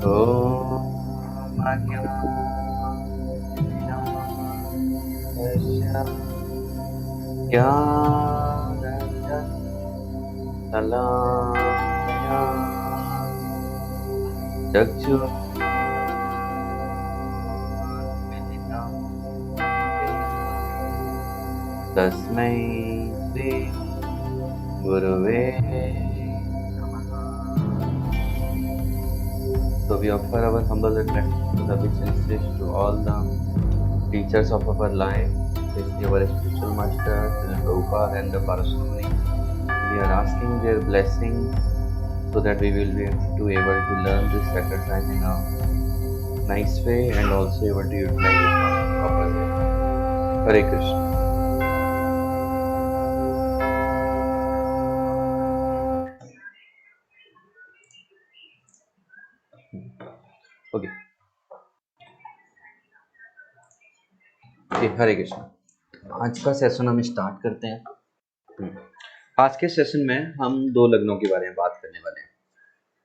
ॐ अज्ञानतिमिरन्दस्य ज्ञानञ्जनशलाकया चक्षुरुन्मिलितं तस्मै श्री गुरुवे नमः। So we offer our humble and gratitude to the sincerest to all the teachers of our life, especially our spiritual masters, the Prabhupada and the Parashamuni. We are asking their blessings so that we will be able to learn this sacred time in a nice way and also able to utilize it in a proper way. Hare Krishna. Okay. हरे कृष्ण। आज का session हम start करते हैं। आज के session में हम दो लग्नों के बारे में बात करने वाले हैं,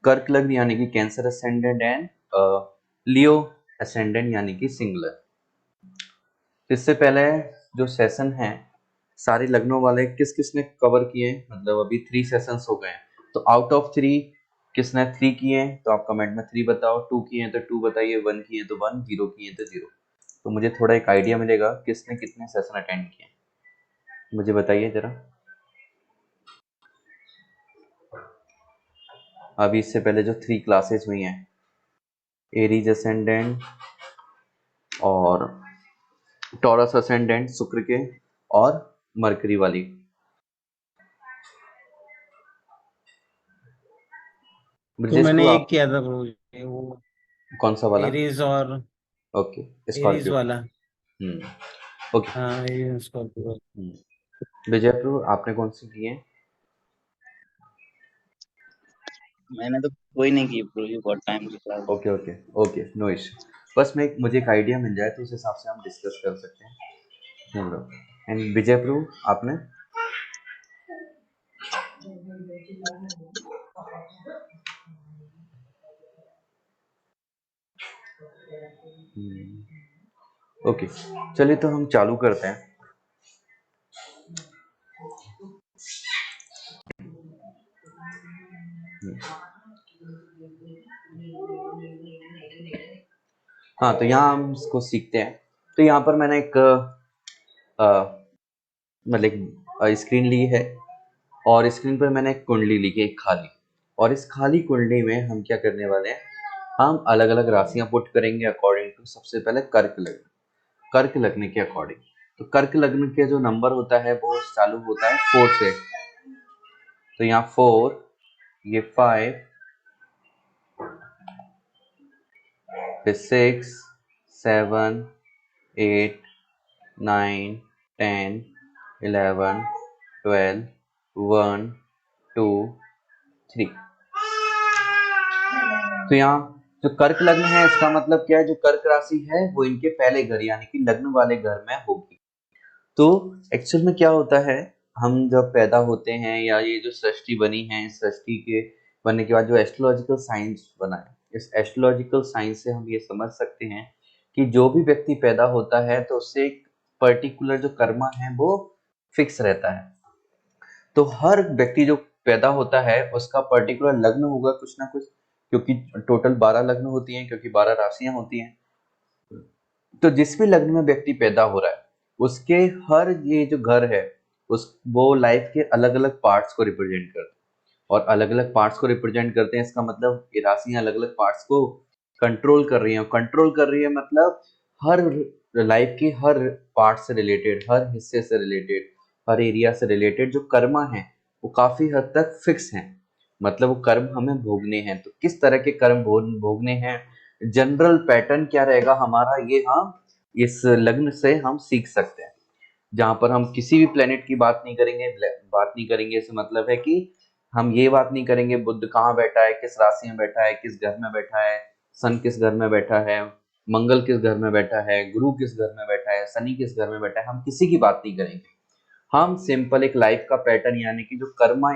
कर्क लग्न यानी कि cancer ascendant and Leo ascendant यानी कि सिंगुलर। इससे पहले जो सेशन है सारे लग्नों वाले किस किसने कवर किए, मतलब अभी 3 सेशंस हो गए हैं, तो आउट ऑफ 3 किसने 3 किए हैं तो आप कमेंट में 3 बताओ, 2 किए हैं तो 2 बताइए, 1 किए हैं तो 1, 0 किए हैं तो 0। तो मुझे थोड़ा एक आइडिया मिलेगा किसने कितने सेशन अटेंड किए, मुझे बताइए जरा। अभी इससे पहले जो 3 क्लासेस हुई हैं, एरीज असेंडेंट और टॉरस असेंडेंट शुक्र के और मरकरी वाली, तो मैंने को एक किया था ब्रो, वो कौन सा वाला? एरीज और ओके, एरीज स्कॉर्पियो। वाला। ओके। हाँ, एरीज स्कॉर्पियो। विजयपुर आपने कौन सी की है? मैंने तो कोई नहीं की ब्रो, ये बहुत टाइम की class. Okay okay okay, no issue. बस मुझे एक आइडिया मिल जाए तो उस हिसाब से हम डिस्कस कर सकते हैं। एंड विजयपुर आपने? ओके, चलिए तो हम चालू करते हैं। हाँ, तो यहाँ हम इसको सीखते हैं। तो यहाँ पर मैंने एक मतलब स्क्रीन ली है और स्क्रीन पर मैंने एक कुंडली ली है, एक खाली, और इस खाली कुंडली में हम क्या करने वाले हैं, हम अलग अलग राशियां पुट करेंगे अकॉर्डिंग टू, सबसे पहले कर्क लग्न, कर्क लग्न के अकॉर्डिंग। तो कर्क लग्न के जो नंबर होता है वो चालू होता है 4 से। तो यहाँ 4, ये 5, फिर 6, 7, 8, 9, 10, 11, 12, 1, 2, 3। तो यहाँ जो कर्क लग्न है इसका मतलब क्या है, जो कर्क राशि है वो इनके पहले घर यानी कि लग्न वाले घर में होगी। तो एक्चुअल में क्या होता है, हम जब पैदा होते हैं या ये जो सृष्टि बनी है, इस सृष्टि के बनने के बाद जो एस्ट्रोलॉजिकल साइंस बना है, इस एस्ट्रोलॉजिकल साइंस से हम ये समझ सकते हैं कि जो भी व्यक्ति पैदा होता है तो उससे एक पर्टिकुलर जो कर्मा है वो फिक्स रहता है। तो हर व्यक्ति जो पैदा होता है उसका पर्टिकुलर लग्न होगा कुछ ना कुछ, क्योंकि टोटल 12 लग्न होती हैं, क्योंकि 12 राशियां होती हैं। तो जिस भी लग्न में व्यक्ति पैदा हो रहा है उसके हर ये जो घर है उस वो लाइफ के अलग अलग पार्ट्स को रिप्रेजेंट करते हैं, और अलग अलग पार्ट्स को रिप्रेजेंट करते हैं इसका मतलब ये राशियां अलग अलग पार्ट्स को कंट्रोल कर रही हैं। कंट्रोल कर रही है मतलब हर लाइफ के हर पार्ट से रिलेटेड, हर हिस्से से रिलेटेड, हर एरिया से रिलेटेड जो कर्मा है वो काफी हद तक फिक्स हैं, मतलब वो कर्म हमें भोगने हैं। तो किस तरह के कर्म भोगने हैं, जनरल पैटर्न क्या रहेगा हमारा, ये हम इस लग्न से हम सीख सकते हैं। जहां पर हम किसी भी प्लेनेट की बात नहीं करेंगे, इससे मतलब है कि हम ये बात नहीं करेंगे बुध कहाँ बैठा है, किस राशि में बैठा है, किस घर में बैठा है, सन किस घर में बैठा है, मंगल किस घर में बैठा है, गुरु किस घर में बैठा है, शनि किस घर में बैठा है, हम किसी की बात नहीं करेंगे। हम सिंपल एक लाइफ का पैटर्न यानी कि जो कर्मा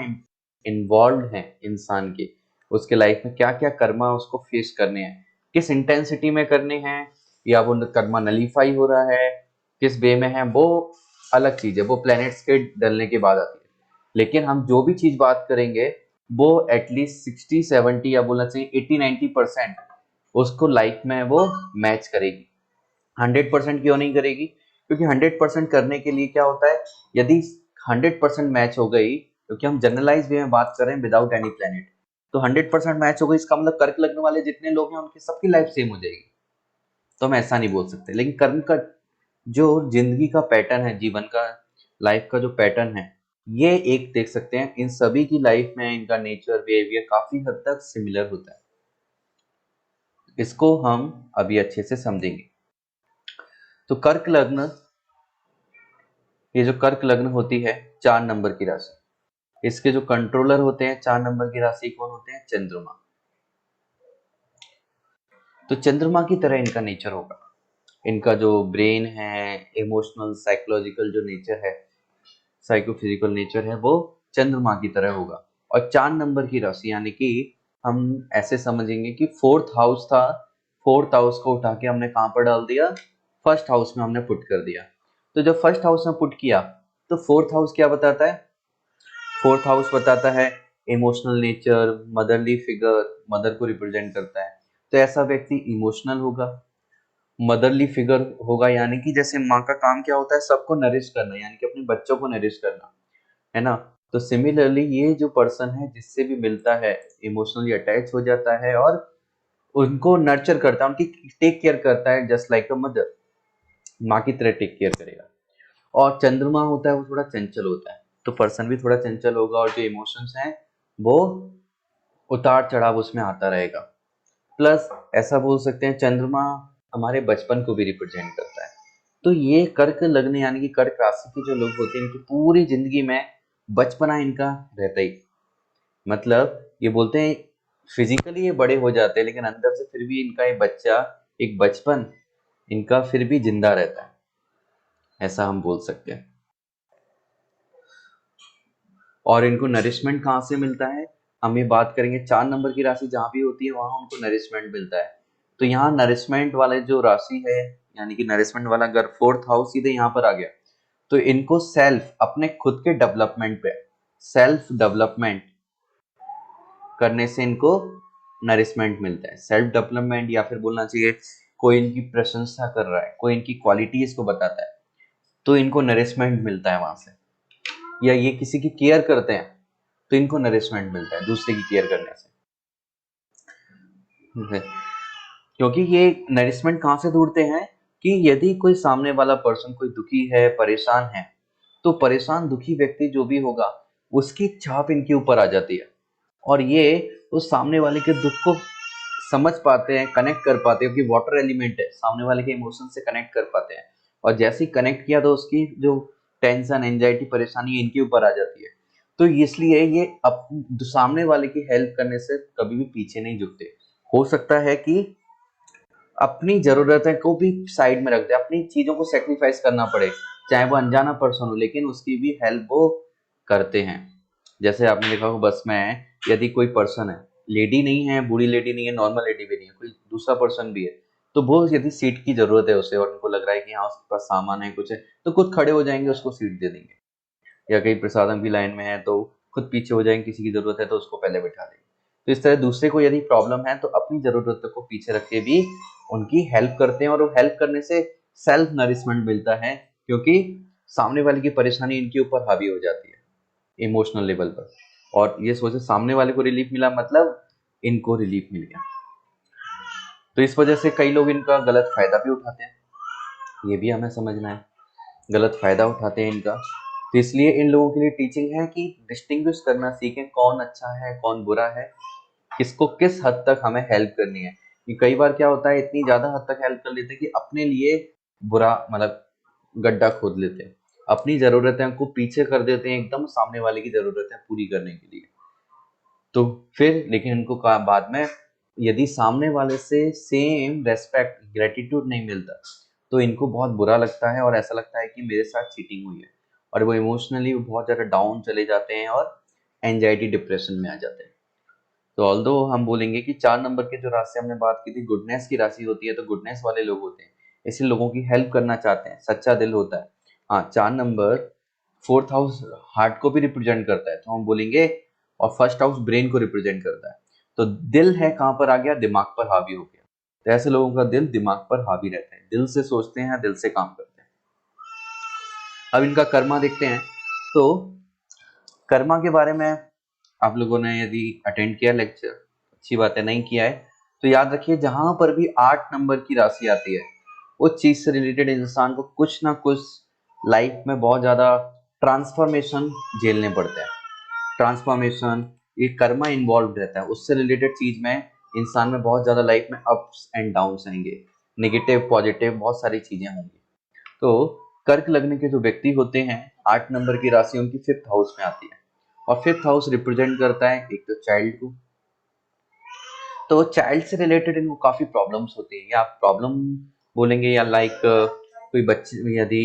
इन्वॉल्व है इंसान के उसके लाइफ में क्या क्या कर्मा उसको फेस करने हैं, किस इंटेंसिटी में करने हैं, या वो कर्मा नलीफाई हो रहा है, किस वे में है, वो अलग चीज है, वो प्लैनेट्स के डलने के बाद आती है। लेकिन हम जो भी चीज बात करेंगे वो एटलीस्ट 60-70 या बोलना चाहिए 80-90% उसको लाइफ में वो मैच करेगी। 100% क्यों नहीं करेगी? क्योंकि 100% करने के लिए क्या होता है, यदि 100% मैच हो गई, क्योंकि हम जनरलाइज वे में बात कर रहे हैं विदाउट एनी प्लेनेट, तो 100% मैच हो गई, इसका मतलब कर्क लग्न वाले जितने लोग हैं उनकी सबकी लाइफ सेम हो जाएगी। तो हम ऐसा नहीं बोल सकते। लेकिन कर्म का जो जिंदगी का पैटर्न है, जीवन का, लाइफ का जो पैटर्न है, ये एक देख सकते हैं इन सभी की लाइफ में इनका नेचर बिहेवियर काफी हद तक सिमिलर होता है। इसको हम अभी अच्छे से समझेंगे। तो कर्क लग्न, ये जो कर्क लग्न होती है 4 नंबर की राशि, इसके जो कंट्रोलर होते हैं 4 नंबर की राशि कौन होते हैं? चंद्रमा। तो चंद्रमा की तरह इनका नेचर होगा। इनका जो ब्रेन है, इमोशनल साइकोलॉजिकल जो नेचर है, साइकोफिजिकल नेचर है, वो चंद्रमा की तरह होगा। और 4 नंबर की राशि यानी कि हम ऐसे समझेंगे कि 4th हाउस था, 4th हाउस को उठा के हमने कहां पर डाल दिया? फर्स्ट हाउस में हमने पुट कर दिया। तो जब फर्स्ट हाउस में पुट किया तो 4th हाउस क्या बताता है? 4th हाउस बताता है emotional nature, motherly figure, mother को रिप्रेजेंट करता है। तो ऐसा व्यक्ति इमोशनल होगा, मदरली फिगर होगा, यानी कि जैसे माँ का काम क्या होता है? सबको नरिश करना, यानी कि अपने बच्चों को नरिश करना, है ना। तो सिमिलरली ये जो पर्सन है जिससे भी मिलता है इमोशनली अटैच हो जाता है और उनको नर्चर करता है, उनकी टेक केयर करता है, जस्ट लाइक अ मदर, माँ की तरह टेक केयर करेगा। और चंद्रमा होता है वो थोड़ा चंचल होता है, तो पर्सन भी थोड़ा चंचल होगा और जो इमोशंस हैं वो उतार चढ़ाव उसमें आता रहेगा। प्लस ऐसा बोल सकते हैं चंद्रमा हमारे बचपन को भी रिप्रेजेंट करता है। तो ये कर्क लग्न यानी कि कर्क राशि के जो लोग होते हैं इनकी पूरी जिंदगी में बचपना इनका रहता ही, मतलब ये बोलते हैं फिजिकली ये बड़े हो जाते हैं लेकिन अंदर से फिर भी इनका ये बच्चा, एक बचपन इनका फिर भी जिंदा रहता है, ऐसा हम बोल सकते हैं। और इनको नरिशमेंट कहाँ से मिलता है? हम ये बात करेंगे 4 नंबर की राशि जहाँ भी होती है वहां उनको नरिशमेंट मिलता है। तो यहाँ नरिशमेंट वाले जो राशि है, यानी कि नरिशमेंट वाला अगर 4th हाउस सीधे यहाँ पर आ गया, तो इनको सेल्फ, अपने खुद के डेवलपमेंट पे, सेल्फ डेवलपमेंट करने से इनको नरिशमेंट मिलता है। सेल्फ डेवलपमेंट, या फिर बोलना चाहिए कोई इनकी प्रशंसा कर रहा है, कोई इनकी क्वालिटीज को बताता है, तो इनको नरिशमेंट मिलता है वहां से। या ये किसी की केयर करते हैं तो इनको नरिशमेंट मिलता है दूसरे की केयर करने से। क्योंकि ये नरिशमेंट कहाँ से ढूंढते हैं कि यदि कोई सामने वाला पर्सन कोई दुखी है, परेशान है, तो परेशान दुखी व्यक्ति जो भी होगा उसकी छाप इनके ऊपर आ जाती है और ये उस सामने वाले के दुख को समझ पाते हैं, कनेक्ट कर पाते हैं, क्योंकि वाटर एलिमेंट है, सामने वाले के इमोशन से कनेक्ट कर पाते हैं। और जैसे ही कनेक्ट किया तो उसकी जो टेंशन, एंजाइटी, परेशानी इनके ऊपर आ जाती है। तो इसलिए ये सामने वाले की हेल्प करने से कभी भी पीछे नहीं झुकते। हो सकता है कि अपनी जरूरतें को भी साइड में रख दे, अपनी चीजों को सेक्रीफाइस करना पड़े, चाहे वो अनजाना पर्सन हो, लेकिन उसकी भी हेल्प वो करते हैं। जैसे आपने देखा होगा बस में यदि कोई पर्सन है, लेडी नहीं है, बूढ़ी लेडी नहीं है, नॉर्मल लेडी भी नहीं है, कोई दूसरा पर्सन भी है, तो वो यदि सीट की जरूरत है उसे और उनको लग रहा है कि हाँ उसके पास सामान है, कुछ है, तो खुद खड़े हो जाएंगे, उसको सीट दे देंगे। या कहीं प्रसादम की लाइन में है तो खुद पीछे हो जाएंगे, किसी की जरूरत है तो उसको पहले बैठा देंगे। तो इस तरह दूसरे को यदि प्रॉब्लम है तो अपनी जरूरतों को पीछे रख के भी उनकी हेल्प करते हैं और वो हेल्प करने से सेल्फ नरिशमेंट मिलता है, क्योंकि सामने वाले की परेशानी इनके ऊपर हावी हो जाती है इमोशनल लेवल पर, और ये सोचे सामने वाले को रिलीफ मिला मतलब इनको रिलीफ मिल गया। तो इस वजह से कई लोग इनका गलत फायदा भी उठाते हैं, ये भी हमें समझना है, गलत फायदा उठाते हैं इनका। तो इसलिए इन लोगों के लिए टीचिंग है कि डिस्टिंग्विश करना सीखें, कौन अच्छा है कौन बुरा है, किसको किस हद तक हमें हेल्प करनी है। कि कई बार क्या होता है इतनी ज्यादा हद तक हेल्प कर लेते हैं कि अपने लिए बुरा, मतलब गड्ढा खोद लेते हैं, अपनी जरूरतें को पीछे कर देते हैं एकदम सामने वाले की जरूरतें पूरी करने के लिए। तो फिर लेकिन इनको बाद में यदि सामने वाले से सेम रेस्पेक्ट, ग्रेटिट्यूड नहीं मिलता तो इनको बहुत बुरा लगता है और ऐसा लगता है कि मेरे साथ चीटिंग हुई है, और वो इमोशनली बहुत ज़्यादा डाउन चले जाते हैं और एंजाइटी डिप्रेशन में आ जाते हैं। तो ऑल्दो हम बोलेंगे कि 4 नंबर के जो राशि हमने बात की थी गुडनेस की राशि होती है, तो गुडनेस वाले लोग होते हैं, इसलिए लोगों की हेल्प करना चाहते हैं, सच्चा दिल होता है। हाँ, 4 नंबर 4th हाउस हार्ट को भी रिप्रेजेंट करता है, तो हम बोलेंगे, और फर्स्ट हाउस ब्रेन को रिप्रेजेंट करता है। तो दिल है कहाँ पर आ गया, दिमाग पर हावी हो गया। तो ऐसे लोगों का दिल दिमाग पर हावी रहता है, दिल से सोचते हैं, दिल से काम करते हैं। अब इनका कर्मा देखते हैं। तो कर्मा के बारे में आप लोगों ने यदि अटेंड किया लेक्चर, अच्छी बात है, नहीं किया है तो याद रखिए, जहां पर भी 8 नंबर की राशि आती है उस चीज से रिलेटेड इंसान को कुछ ना कुछ लाइफ में बहुत ज्यादा ट्रांसफॉर्मेशन झेलने पड़ते हैं। ट्रांसफॉर्मेशन, ये कर्मा इन्वॉल्व रहता है, उससे रिलेटेड चीज में इंसान में बहुत ज्यादा लाइफ में अप्स एंड डाउन्स आएंगे, नेगेटिव पॉजिटिव बहुत सारी चीजें होंगी। तो कर्क लग्न के जो व्यक्ति होते हैं, 8 नंबर की राशि उनकी 5th हाउस में आती है, और 5th हाउस रिप्रेजेंट करता है एक तो चाइल्ड को। तो चाइल्ड से रिलेटेड इनको काफी प्रॉब्लम्स होती है, या प्रॉब्लम बोलेंगे, या लाइक कोई बच्चे यदि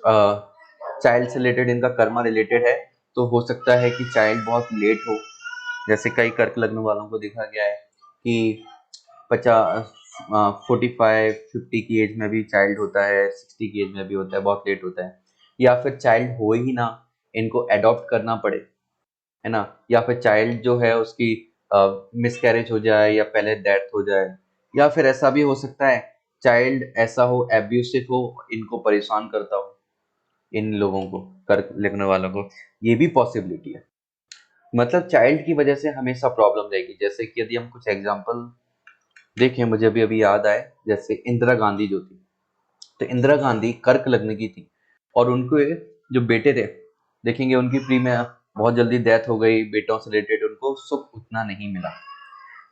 चाइल्ड से रिलेटेड इनका कर्मा रिलेटेड है, तो हो सकता है कि चाइल्ड बहुत लेट हो। जैसे कई कर्क लग्न वालों को देखा गया है कि 50 45-50 की एज में भी चाइल्ड होता है, 60 की एज में भी होता है, बहुत लेट होता है। या फिर चाइल्ड हो ही ना, इनको एडॉप्ट करना पड़े, है ना, या फिर चाइल्ड जो है उसकी मिसकैरेज हो जाए, या पहले डेथ हो जाए, या फिर ऐसा भी हो सकता है चाइल्ड ऐसा हो, एब्यूसिव हो, इनको परेशान करता हो, इन लोगों को, कर्क लग्न वालों को, ये भी पॉसिबिलिटी है। मतलब चाइल्ड की वजह से हमेशा प्रॉब्लम रहेगी। जैसे कि यदि हम कुछ एग्जांपल देखें, मुझे अभी अभी याद आए, जैसे इंदिरा गांधी जो थी, तो इंदिरा गांधी कर्क लग्न की थी, और उनको जो बेटे थे, देखेंगे उनकी प्री में बहुत जल्दी डेथ हो गई, बेटों से रिलेटेड उनको सुख उतना नहीं मिला,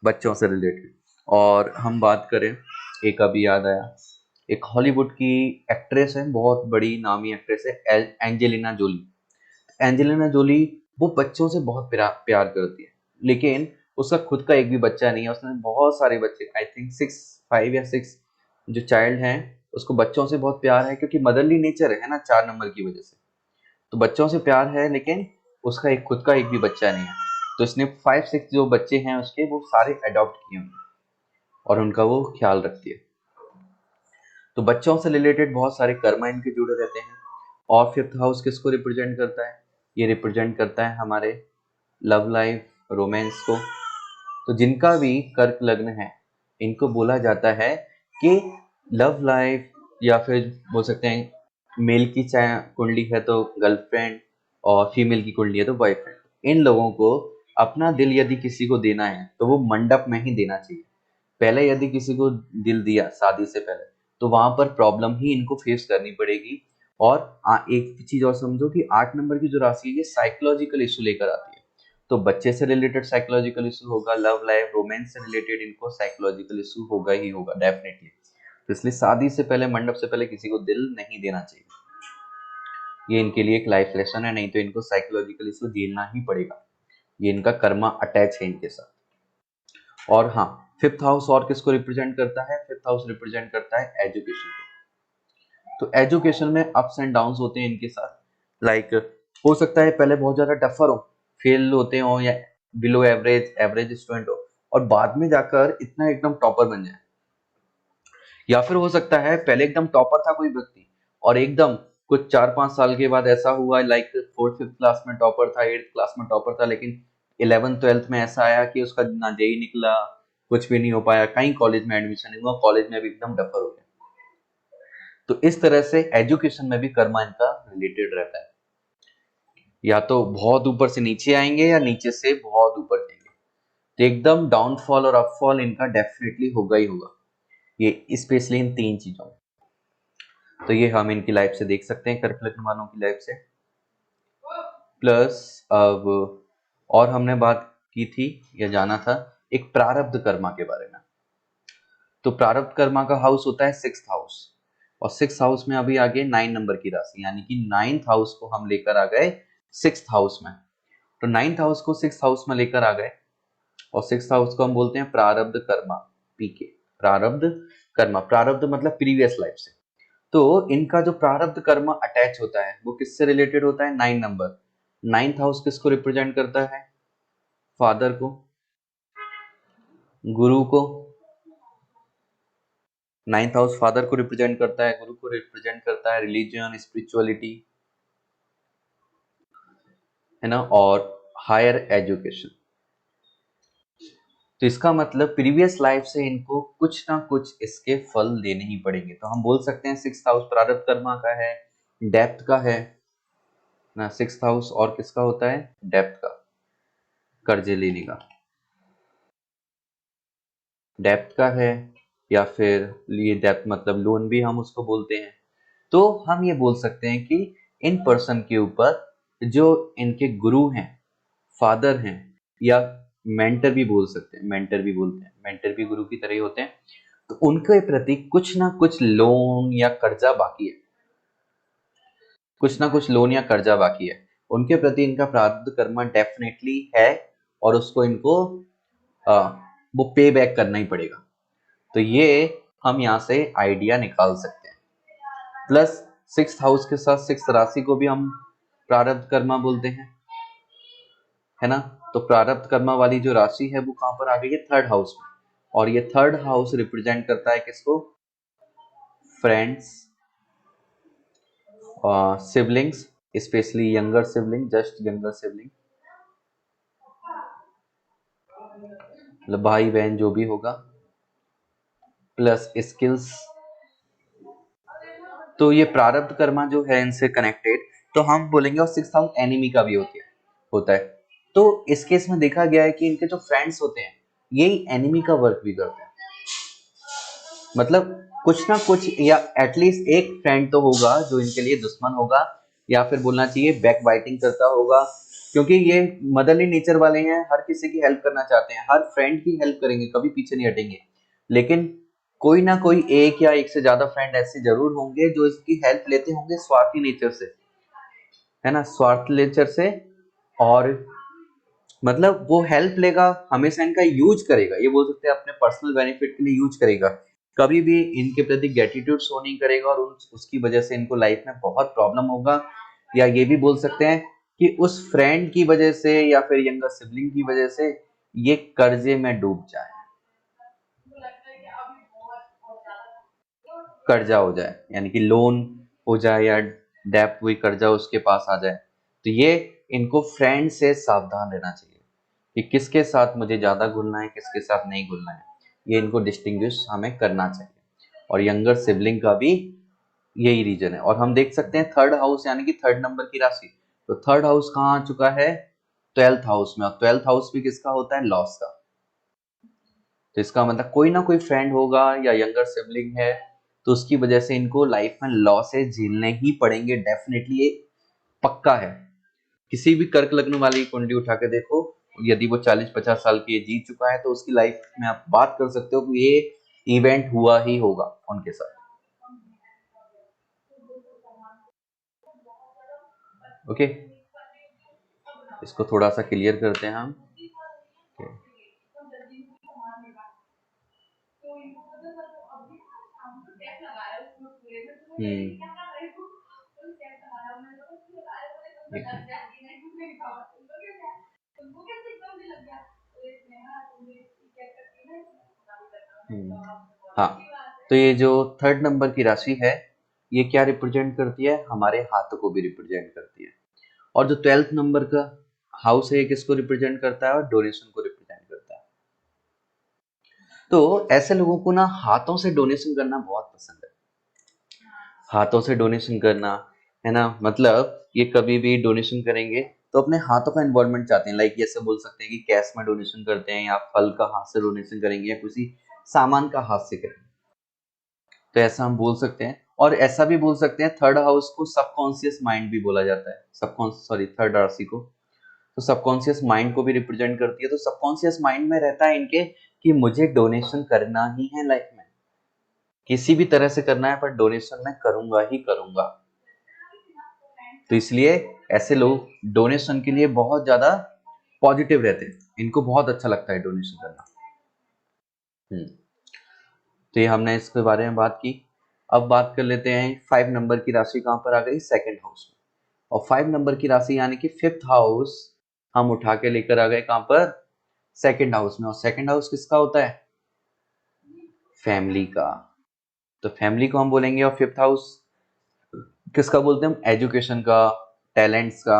बच्चों से रिलेटेड। और हम बात करें, एक अभी याद आया, एक हॉलीवुड की एक्ट्रेस है, बहुत बड़ी नामी एक्ट्रेस है, एंजेलिना जोली। एंजेलिना जोली वो बच्चों से बहुत प्यार करती है, लेकिन उसका खुद का एक भी बच्चा नहीं है। उसने बहुत सारे बच्चे, आई थिंक 5 या 6 जो चाइल्ड हैं, उसको बच्चों से बहुत प्यार है, क्योंकि मदरली नेचर है ना, 4 नंबर की वजह से, तो बच्चों से प्यार है, लेकिन उसका एक खुद का एक भी बच्चा नहीं है। तो इसने 5-6 जो बच्चे हैं उसके, वो सारे अडॉप्ट किए हैं, और उनका वो ख्याल रखती है। तो बच्चों से रिलेटेड बहुत सारे कर्मा इनके जुड़े रहते हैं। और 5th हाउस किसको रिप्रेजेंट करता है, ये रिप्रेजेंट करता है हमारे लव लाइफ, रोमांस को। तो जिनका भी कर्क लग्न है, इनको बोला जाता है कि लव लाइफ, या फिर बोल सकते हैं मेल की चाहे कुंडली है तो गर्लफ्रेंड, और फीमेल की कुंडली है तो बॉयफ्रेंड, इन लोगों को अपना दिल यदि किसी को देना है तो वो मंडप में ही देना चाहिए। पहले यदि किसी को दिल दिया शादी से पहले, तो वहां पर प्रॉब्लम ही इनको फेस करनी पड़ेगी। और एक चीज और समझो कि 8 नंबर की जो राशि है, ये साइकोलॉजिकल इशू लेकर आती है। तो बच्चे से रिलेटेड साइकोलॉजिकल इशू होगा, लव लाइफ रोमांस से रिलेटेड इनको साइकोलॉजिकल इशू होगा ही होगा डेफिनेटली। तो इसलिए शादी से पहले, मंडप से पहले किसी को दिल नहीं देना चाहिए, ये इनके लिए एक लाइफ लेसन है, नहीं तो इनको साइकोलॉजिकल इशू झेलना ही पड़ेगा। ये इनका कर्मा अटैच है इनके साथ। और हाँ, 5th हाउस और किसको रिप्रेजेंट करता है, 5th हाउस रिप्रेजेंट करता है एजुकेशन को। तो एजुकेशन में अप्स एंड डाउन्स होते हैं इनके साथ। लाइक हो सकता है पहले बहुत ज्यादा टफर हो, फेल होते हो, या बिलो एवरेज एवरेज स्टूडेंट हो, और बाद में जाकर इतना एकदम टॉपर बन जाए। या फिर हो सकता है पहले एकदम टॉपर था कोई व्यक्ति, और एकदम कुछ 4-5 साल के बाद ऐसा हुआ, लाइक 4th-5th क्लास में टॉपर था, 8th क्लास में टॉपर था, लेकिन 11th-12th में ऐसा आया कि उसका ना जेई निकला, कुछ भी नहीं हो पाया, कहीं कॉलेज में एडमिशन नहीं हुआ, कॉलेज में भी एकदम डफर हो गया। तो इस तरह से एजुकेशन में भी कर्मा इनका रिलेटेड रहता है, या तो बहुत ऊपर से नीचे आएंगे, या नीचे से बहुत ऊपर जाएंगे। तो एकदम डाउनफॉल और अपफॉल इनका डेफिनेटली होगा ही होगा, ये स्पेशली इन 3 चीजों में। तो ये हम इनकी लाइफ से देख सकते हैं, कर्क लग्न वालों की लाइफ से। प्लस अब और हमने बात की थी या जाना था एक प्रारब्ध कर्मा के बारे में। तो प्रारब्ध कर्मा का हाउस होता है 6th हाउस, और 6th हाउस में अभी आ गए 9 नंबर की राशि, यानी कि 9th हाउस को हम लेकर आ गए 6th हाउस में। तो 9th हाउस को 6th हाउस में लेकर आ गए, और 6th हाउस को हम बोलते हैं प्रारब्ध कर्मा, पीके, प्रारब्ध कर्मा। प्रारब्ध मतलब प्रीवियस लाइफ से। तो इनका जो प्रारब्ध कर्म अटैच होता है वो किससे रिलेटेड होता है, 9 नंबर। 9th हाउस किसको रिप्रेजेंट करता है, फादर को। गुरु को, 9th हाउस फादर को रिप्रेजेंट करता है, गुरु को रिप्रेजेंट करता है रिलीजन, स्पिरिचुअलिटी, है ना, और हायर एजुकेशन। तो इसका मतलब प्रीवियस लाइफ से इनको कुछ ना कुछ इसके फल देने ही पड़ेंगे। तो हम बोल सकते हैं 6th हाउस प्रारब्ध कर्मा का है, डेप्थ का है ना, 6th हाउस और किसका होता है, डेप्थ का, कर्जे लेने का, डेप्थ का है, या फिर ये डेप्थ मतलब लोन भी हम उसको बोलते हैं। तो हम ये बोल सकते हैं कि इन पर्सन के ऊपर जो इनके गुरु हैं, फादर हैं, या मेंटर भी बोल सकते हैं, मेंटर भी बोलते हैं, मेंटर भी गुरु की तरह ही होते हैं, तो उनके प्रति कुछ ना कुछ लोन या कर्जा बाकी है, कुछ ना कुछ लोन या कर्जा बाकी है, उनके प्रति इनका प्रारब्ध कर्म डेफिनेटली है, और उसको इनको वो पे बैक करना ही पड़ेगा। तो ये हम यहाँ से आइडिया निकाल सकते हैं। प्लस 6th हाउस के साथ 6th राशि को भी हम प्रारब्ध कर्मा बोलते हैं, है ना। तो प्रारब्ध कर्मा वाली जो राशि है वो कहां पर आ गई है, 3rd हाउस में, और ये 3rd हाउस रिप्रेजेंट करता है किसको, friends, siblings, specially younger sibling, just younger sibling, मतलब भाई बहन जो भी होगा, प्लस स्किल्स। तो ये प्रारब्ध कर्मा जो है इनसे कनेक्टेड, तो हम बोलेंगे, और 6th हाउस एनिमी का भी होता है। तो इस केस में देखा गया है कि इनके जो फ्रेंड्स होते हैं यही एनिमी का वर्क भी करते हैं, मतलब कुछ ना कुछ, या एटलीस्ट एक फ्रेंड तो होगा जो इनके लिए दुश्मन होगा, या फिर बोलना चाहिए बैक बाइटिंग करता होगा, क्योंकि ये मदरली नेचर वाले हैं, हर किसी की हेल्प करना चाहते हैं, हर फ्रेंड की हेल्प करेंगे, कभी पीछे नहीं हटेंगे। लेकिन कोई ना कोई एक या एक से ज्यादा फ्रेंड ऐसे जरूर होंगे जो इसकी हेल्प लेते होंगे स्वार्थी नेचर से, है ना, स्वार्थ नेचर से, और मतलब वो हेल्प लेगा, हमेशा इनका यूज करेगा, ये बोल सकते हैं अपने पर्सनल बेनिफिट के लिए यूज करेगा, कभी भी इनके प्रति ग्रेटिट्यूड शो नहीं करेगा, और उसकी वजह से इनको लाइफ में बहुत प्रॉब्लम होगा। या ये भी बोल सकते हैं कि उस फ्रेंड की वजह से या फिर यंगर सिबलिंग की वजह से ये कर्जे में डूब जाए, कर्जा हो जाए, यानी कि लोन हो जाए या डेप्ट हुई कर्जा उसके पास आ जाए। तो ये इनको फ्रेंड से सावधान रहना चाहिए कि किसके साथ मुझे ज्यादा घुलना है, किसके साथ नहीं घुलना है, ये इनको डिस्टिंग्विश हमें करना चाहिए। और यंगर सिबलिंग का भी यही रीजन है। और हम देख सकते हैं 3rd हाउस यानी कि 3rd नंबर की राशि, तो 3rd हाउस कहाँ आ चुका है, 12th हाउस में, और 12th हाउस भी किसका होता है, लॉस का। तो इसका मतलब कोई ना कोई फ्रेंड होगा या यंगर सिबलिंग है, तो उसकी वजह से इनको लाइफ में लॉसेस झेलने ही पड़ेंगे, डेफिनेटली ये पक्का है। किसी भी कर्क लग्न वाली कुंडली उठा के देखो, यदि वो 40-50 साल की जी चुका है तो उसकी लाइफ में आप बात कर सकते हो कि ये इवेंट हुआ ही होगा उनके साथ। ओके, इसको थोड़ा सा क्लियर करते हैं हम। हाँ, तो ये जो 3rd नंबर की राशि है ये क्या रिप्रेजेंट करती है, हमारे हाथ को भी रिप्रेजेंट करती है। और जो 12th नंबर का हाउस है ये किसको रिप्रेजेंट करता है, और डोनेशन को रिप्रेजेंट करता है। तो ऐसे लोगों को ना हाथों से डोनेशन करना बहुत पसंद है, हाथों से डोनेशन करना, है ना, मतलब ये कभी भी डोनेशन करेंगे तो अपने हाथों का इन्वॉल्वमेंट चाहते हैं, लाइक ऐसे बोल सकते हैं कि कैश में डोनेशन करते हैं, या फल का हाथ से डोनेशन करेंगे, या किसी सामान का हाथ से करेंगे। तो ऐसा हम बोल सकते हैं। और ऐसा भी बोल सकते हैं 3rd हाउस को सबकॉन्शियस माइंड भी बोला जाता है, 3rd राशि को, तो सबकॉन्शियस माइंड को भी रिप्रेजेंट करती है। तो सबकॉन्शियस माइंड में रहता है इनके कि मुझे डोनेशन करना ही है लाइफ में, किसी भी तरह से करना है, पर डोनेशन मैं करूंगा ही करूंगा। तो इसलिए ऐसे लोग डोनेशन के लिए बहुत ज्यादा पॉजिटिव रहते हैं, इनको बहुत अच्छा लगता है डोनेशन करना। तो ये हमने इसके बारे में बात की। अब बात कर लेते हैं 5 नंबर की राशि कहां पर आ गई, 2nd हाउस में। और 5 नंबर की राशि यानी कि 5th हाउस हम उठा के लेकर आ गए कहां पर, सेकंड हाउस में, और सेकंड हाउस किसका होता है? फैमिली का। तो फैमिली को हम बोलेंगे, और फिफ्थ हाउस किसका बोलते हैं हम? एजुकेशन का, टैलेंट्स का,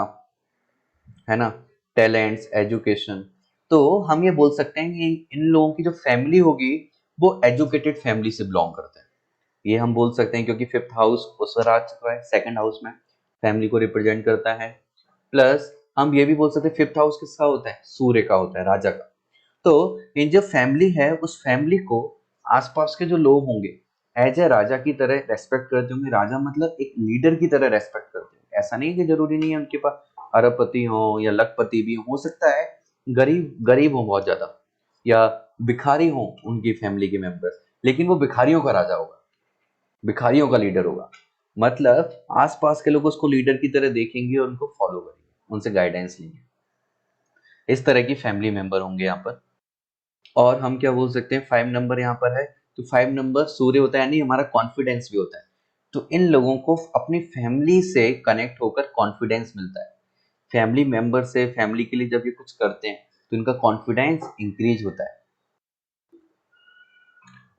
है ना, टैलेंट्स, एजुकेशन। तो हम ये बोल सकते हैं कि इन लोगों की जो फैमिली होगी वो एजुकेटेड फैमिली से बिलोंग करते हैं, ये हम बोल सकते हैं, क्योंकि फिफ्थ हाउस उस पर आ चुका है, सेकंड हाउस में फैमिली को रिप्रेजेंट करता है। प्लस हम ये भी बोल सकते हैं फिफ्थ हाउस किसका होता है? सूर्य का होता है, राजा का। तो इन जो फैमिली है, उस फैमिली को आसपास के जो लोग होंगे एज ए राजा की तरह रेस्पेक्ट करते होंगे। राजा मतलब एक लीडर की तरह रेस्पेक्ट करते होंगे। ऐसा नहीं कि जरूरी नहीं है उनके पास अरबपति हो या लखपति भी हो सकता है गरीब गरीब हो बहुत ज्यादा, या भिखारी हो उनकी फैमिली के मेंबर्स, लेकिन वो भिखारियों का राजा होगा, भिखारियों का लीडर होगा। मतलब आसपास के लोग उसको लीडर की तरह देखेंगे और उनको फॉलो करेंगे, उनसे गाइडेंस लेंगे। इस तरह की फैमिली मेंबर होंगे यहाँ पर। और हम क्या बोल सकते हैं, 5 नंबर यहाँ पर है, तो 5 नंबर सूर्य होता है, यानी हमारा कॉन्फिडेंस भी होता है। तो इन लोगों को अपनी फैमिली से कनेक्ट होकर कॉन्फिडेंस मिलता है। फैमिली मेंबर से, फैमिली के लिए जब ये कुछ करते हैं तो इनका कॉन्फिडेंस इंक्रीज होता है।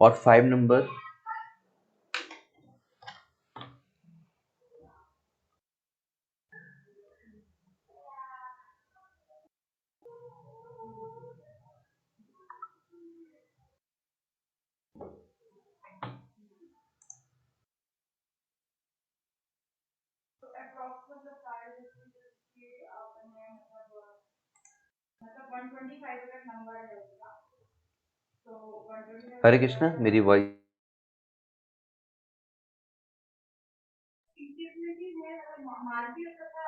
और 5 नंबर हरे कृष्णा, मेरी वॉइस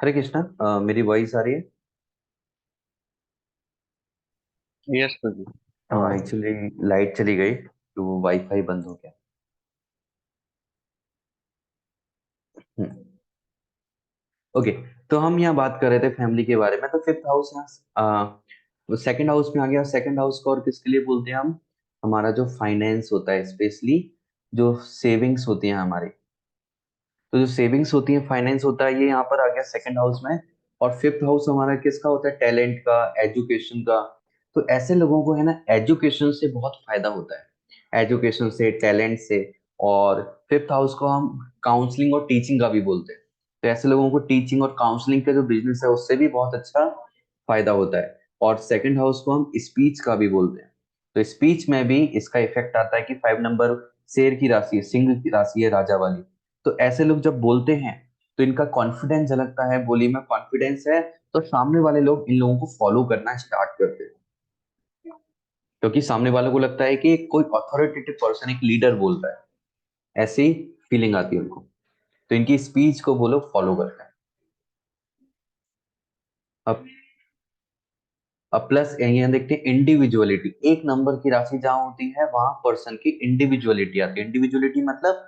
हरे कृष्णा, मेरी वॉइस आ रही है? यस प्रभु। हाँ, एक्चुअली लाइट चली गई तो वाईफाई बंद हो गया। ओके, तो हम यहाँ बात कर रहे थे फैमिली के बारे में। तो फिफ्थ हाउस यहाँ सेकंड हाउस में आ गया। सेकंड हाउस को और किसके लिए बोलते हैं हम? हमारा जो फाइनेंस होता है, स्पेशली जो सेविंग्स होती हैं हमारी, तो जो सेविंग्स होती है, फाइनेंस होता है, ये यहाँ पर आ गया सेकंड हाउस में। और फिफ्थ हाउस हमारा किसका होता है? टैलेंट का, एजुकेशन का। तो ऐसे लोगों को है ना एजुकेशन से बहुत फायदा होता है, एजुकेशन से, टैलेंट से। और फिफ्थ हाउस को हम काउंसलिंग और टीचिंग का भी बोलते हैं। तो ऐसे लोगों को टीचिंग और काउंसलिंग का जो बिजनेस है उससे भी बहुत अच्छा फायदा होता है। और सेकंड हाउस को हम स्पीच का भी बोलते हैं। तो स्पीच में भी इसका इफेक्ट आता है कि 5 नंबर शेर की राशि है, सिंह की राशि है, राजा वाली। तो ऐसे लोग जब बोलते हैं तो इनका कॉन्फिडेंस झलकता है, बोली में कॉन्फिडेंस है, तो सामने वाले लोग इन लोगों को फॉलो करना स्टार्ट करते हैं, क्योंकि सामने वालों को लगता है कि कोई अथॉरिटेटिव पर्सन, एक लीडर बोल रहा है, ऐसी फीलिंग आती है उनको। तो इनकी स्पीच को वो लोग फॉलो करते हैं। अब अब प्लस यहाँ देखते हैं इंडिविजुअलिटी। एक नंबर की राशि जहां होती है वहां पर्सन की इंडिविजुअलिटी आती है। इंडिविजुअलिटी मतलब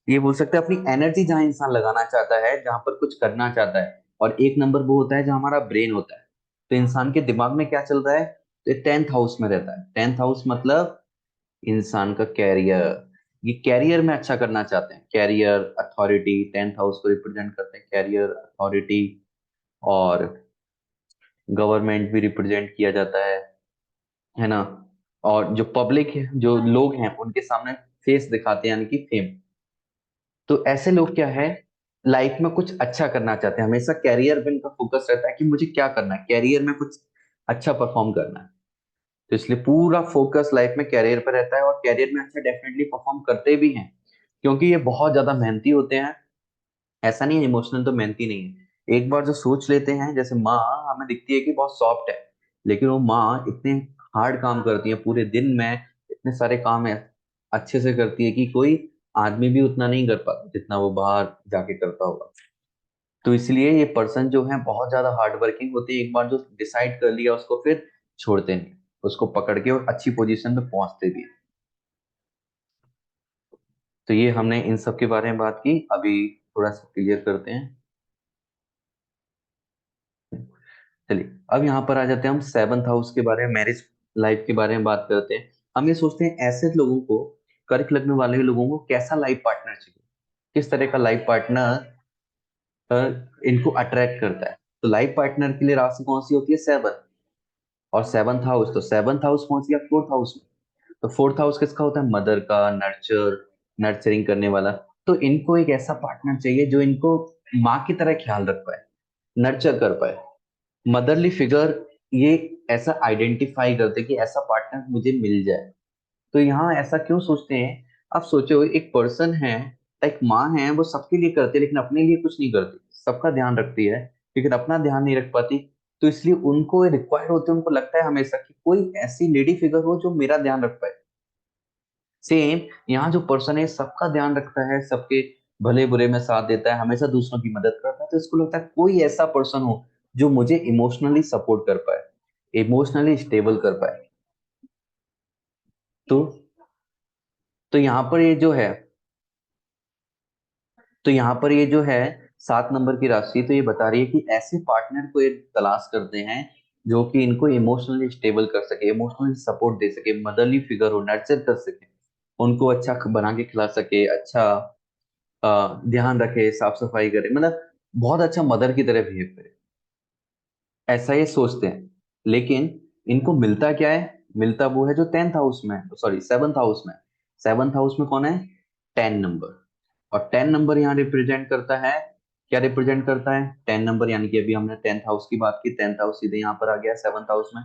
ये बोल सकते हैं अपनी एनर्जी जहां इंसान लगाना चाहता है, जहां पर कुछ करना चाहता है। और एक नंबर वो होता है जहां हमारा ब्रेन होता है। तो इंसान के दिमाग में क्या चल रहा है? तो 10th हाउस में रहता है। 10th हाउस मतलब इंसान का कैरियर। ये कैरियर में अच्छा करना चाहते हैं, कैरियर, अथॉरिटी, 10th हाउस को रिप्रेजेंट करते हैं, कैरियर, अथॉरिटी। और गवर्नमेंट भी रिप्रेजेंट किया जाता है ना। और जो पब्लिक है, जो लोग हैं, उनके सामने फेस दिखाते हैं, यानी कि फेम। तो ऐसे लोग क्या है, लाइफ में कुछ अच्छा करना चाहते हैं, हमेशा कैरियर पे इनका फोकस रहता है कि मुझे क्या करना है, कैरियर में कुछ अच्छा परफॉर्म करना है। तो इसलिए पूरा फोकस लाइफ में कैरियर पर रहता है, और कैरियर में अच्छा डेफिनेटली परफॉर्म करते भी हैं, क्योंकि ये बहुत ज्यादा मेहनती होते हैं। ऐसा नहीं है इमोशनल तो मेहनती नहीं है। एक बार जो सोच लेते हैं, जैसे माँ हमें दिखती है कि बहुत सॉफ्ट है, लेकिन वो माँ इतने हार्ड काम करती है पूरे दिन में, इतने सारे काम है, अच्छे से करती है कि कोई आदमी भी उतना नहीं कर पाता जितना वो बाहर जाके करता होगा। तो इसलिए ये पर्सन जो है बहुत ज्यादा हार्ड वर्किंग होते हैं। एक बार जो डिसाइड कर लिया उसको फिर छोड़ते नहीं, उसको पकड़ के और अच्छी पोजीशन पे पहुंचते भी हैं। तो ये हमने इन सब के बारे में बात की। अभी थोड़ा सा क्लियर करते हैं। चलिए, अब यहाँ पर आ जाते हैं हम 7th हाउस के बारे में, मैरिज लाइफ के बारे में बात करते हैं। हम ये सोचते हैं ऐसे लोगों को, कर्क लग्न वाले लोगों को कैसा लाइफ पार्टनर चाहिए, किस तरह का लाइफ पार्टनर इनको अट्रैक्ट करता है। तो लाइफ पार्टनर के लिए राशि कौन सी होती है? 7। और सेवंथ हाउस, तो सेवंथ हाउस पहुंच गया फोर्थ हाउस में। तो फोर्थ हाउस किसका होता है? मदर का, नर्चरिंग करने वाला। तो इनको एक ऐसा पार्टनर चाहिए जो इनको माँ की तरह ख्याल रख पाए, नर्चर कर पाए, मदरली फिगर। ये ऐसा आइडेंटिफाई करते कि ऐसा पार्टनर मुझे मिल जाए। तो यहाँ ऐसा क्यों सोचते हैं? आप सोचो, एक पर्सन है, एक माँ है, वो सबके लिए करती है लेकिन अपने लिए कुछ नहीं करती, सबका ध्यान रखती है लेकिन अपना ध्यान नहीं रख पाती। तो इसलिए उनको रिक्वायर्ड होते हैं, उनको लगता है हमेशा कि कोई ऐसी लेडी फिगर हो जो मेरा ध्यान रख पाए। सेम यहाँ जो पर्सन है सबका ध्यान रखता है, सबके भले बुरे में साथ देता है, हमेशा दूसरों की मदद करता है, तो इसको लगता है कोई ऐसा पर्सन हो जो मुझे इमोशनली सपोर्ट कर पाए, इमोशनली स्टेबल कर पाए। तो यहाँ पर ये जो है, तो यहाँ पर ये जो है 7 नंबर की राशि, तो ये बता रही है कि ऐसे पार्टनर को ये तलाश करते हैं जो कि इनको इमोशनली स्टेबल कर सके, इमोशनली सपोर्ट दे सके, मदरली फिगर हो, नर्चर कर सके, उनको अच्छा बना के खिला सके, अच्छा ध्यान रखे, साफ सफाई करे, मतलब बहुत अच्छा मदर की तरह बिहेव करे, ऐसा ये सोचते हैं। लेकिन इनको मिलता क्या है? मिलता वो है जो 10th हाउस में, सॉरी 7th हाउस में। 7th हाउस में कौन है? 10 नंबर। और 10 नंबर यहाँ रिप्रेजेंट करता है, क्या रिप्रेजेंट करता है? 10 नंबर, यानी कि अभी हमने 10th हाउस की बात की, 10th हाउस सीधे यहाँ पर आ गया 7th हाउस में।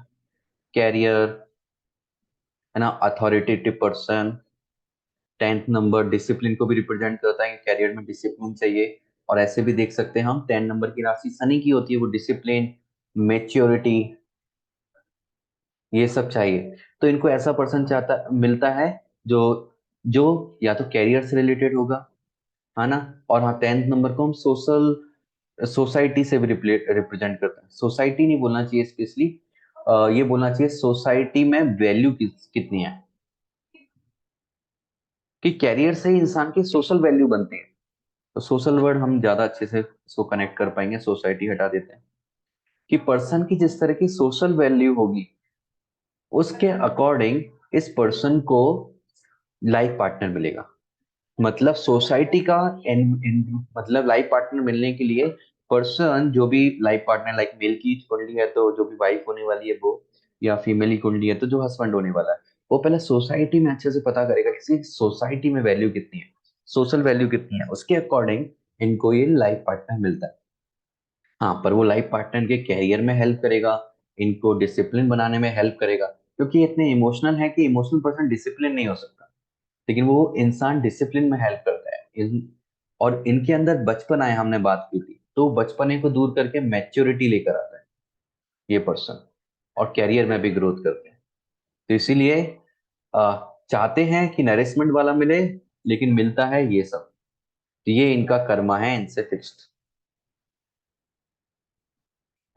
कैरियर, है ना, authoritative person. 10th number discipline को भी रिप्रेजेंट करता है, कैरियर में डिसिप्लिन चाहिए। और ऐसे भी देख सकते हैं हम, 10 नंबर की राशि शनि की होती है, वो डिसिप्लिन, मेच्योरिटी, ये सब चाहिए। तो इनको ऐसा पर्सन चाहता मिलता है जो जो या तो कैरियर से रिलेटेड होगा, है ना। और हाँ, 10th नंबर को हम सोसाइटी से भी रिप्रेजेंट करते हैं। सोसाइटी नहीं बोलना चाहिए स्पेशली, ये बोलना चाहिए सोसाइटी में वैल्यू कितनी है, कि कैरियर से ही इंसान की सोशल वैल्यू बनती है। तो सोशल वर्ड हम ज्यादा अच्छे से इसको कनेक्ट कर पाएंगे, सोसाइटी हटा देते हैं। कि पर्सन की जिस तरह की सोशल वैल्यू होगी उसके अकॉर्डिंग इस पर्सन को लाइफ पार्टनर मिलेगा। मतलब सोसाइटी का मतलब लाइफ पार्टनर मिलने के लिए पर्सन, जो भी लाइफ पार्टनर, लाइक मेल की कुंडली है तो जो भी वाइफ होने वाली है वो, या फीमेल की कुंडली है तो जो हस्बैंड होने वाला है, वो पहले सोसाइटी में अच्छे से पता करेगा किसी सोसाइटी में वैल्यू कितनी है, सोशल वैल्यू कितनी है, उसके अकॉर्डिंग इनको ये लाइफ पार्टनर मिलता है। हाँ, पर वो लाइफ पार्टनर के कैरियर में हेल्प करेगा, इनको डिसिप्लिन बनाने में हेल्प करेगा, क्योंकि ये इतने इमोशनल है कि इमोशनल पर्सन डिसिप्लिन नहीं हो सकता, लेकिन वो इंसान डिसिप्लिन में हेल्प करता है। और इनके अंदर बचपना है, हमने बात की थी, तो बचपने को दूर करके मैच्योरिटी लेकर आता है ये पर्सन, और कैरियर में भी ग्रोथ करते हैं। तो इसीलिए चाहते हैं कि नरिशमेंट वाला मिले, लेकिन मिलता है ये सब। तो ये इनका कर्मा है, इनसे फिक्स्ड।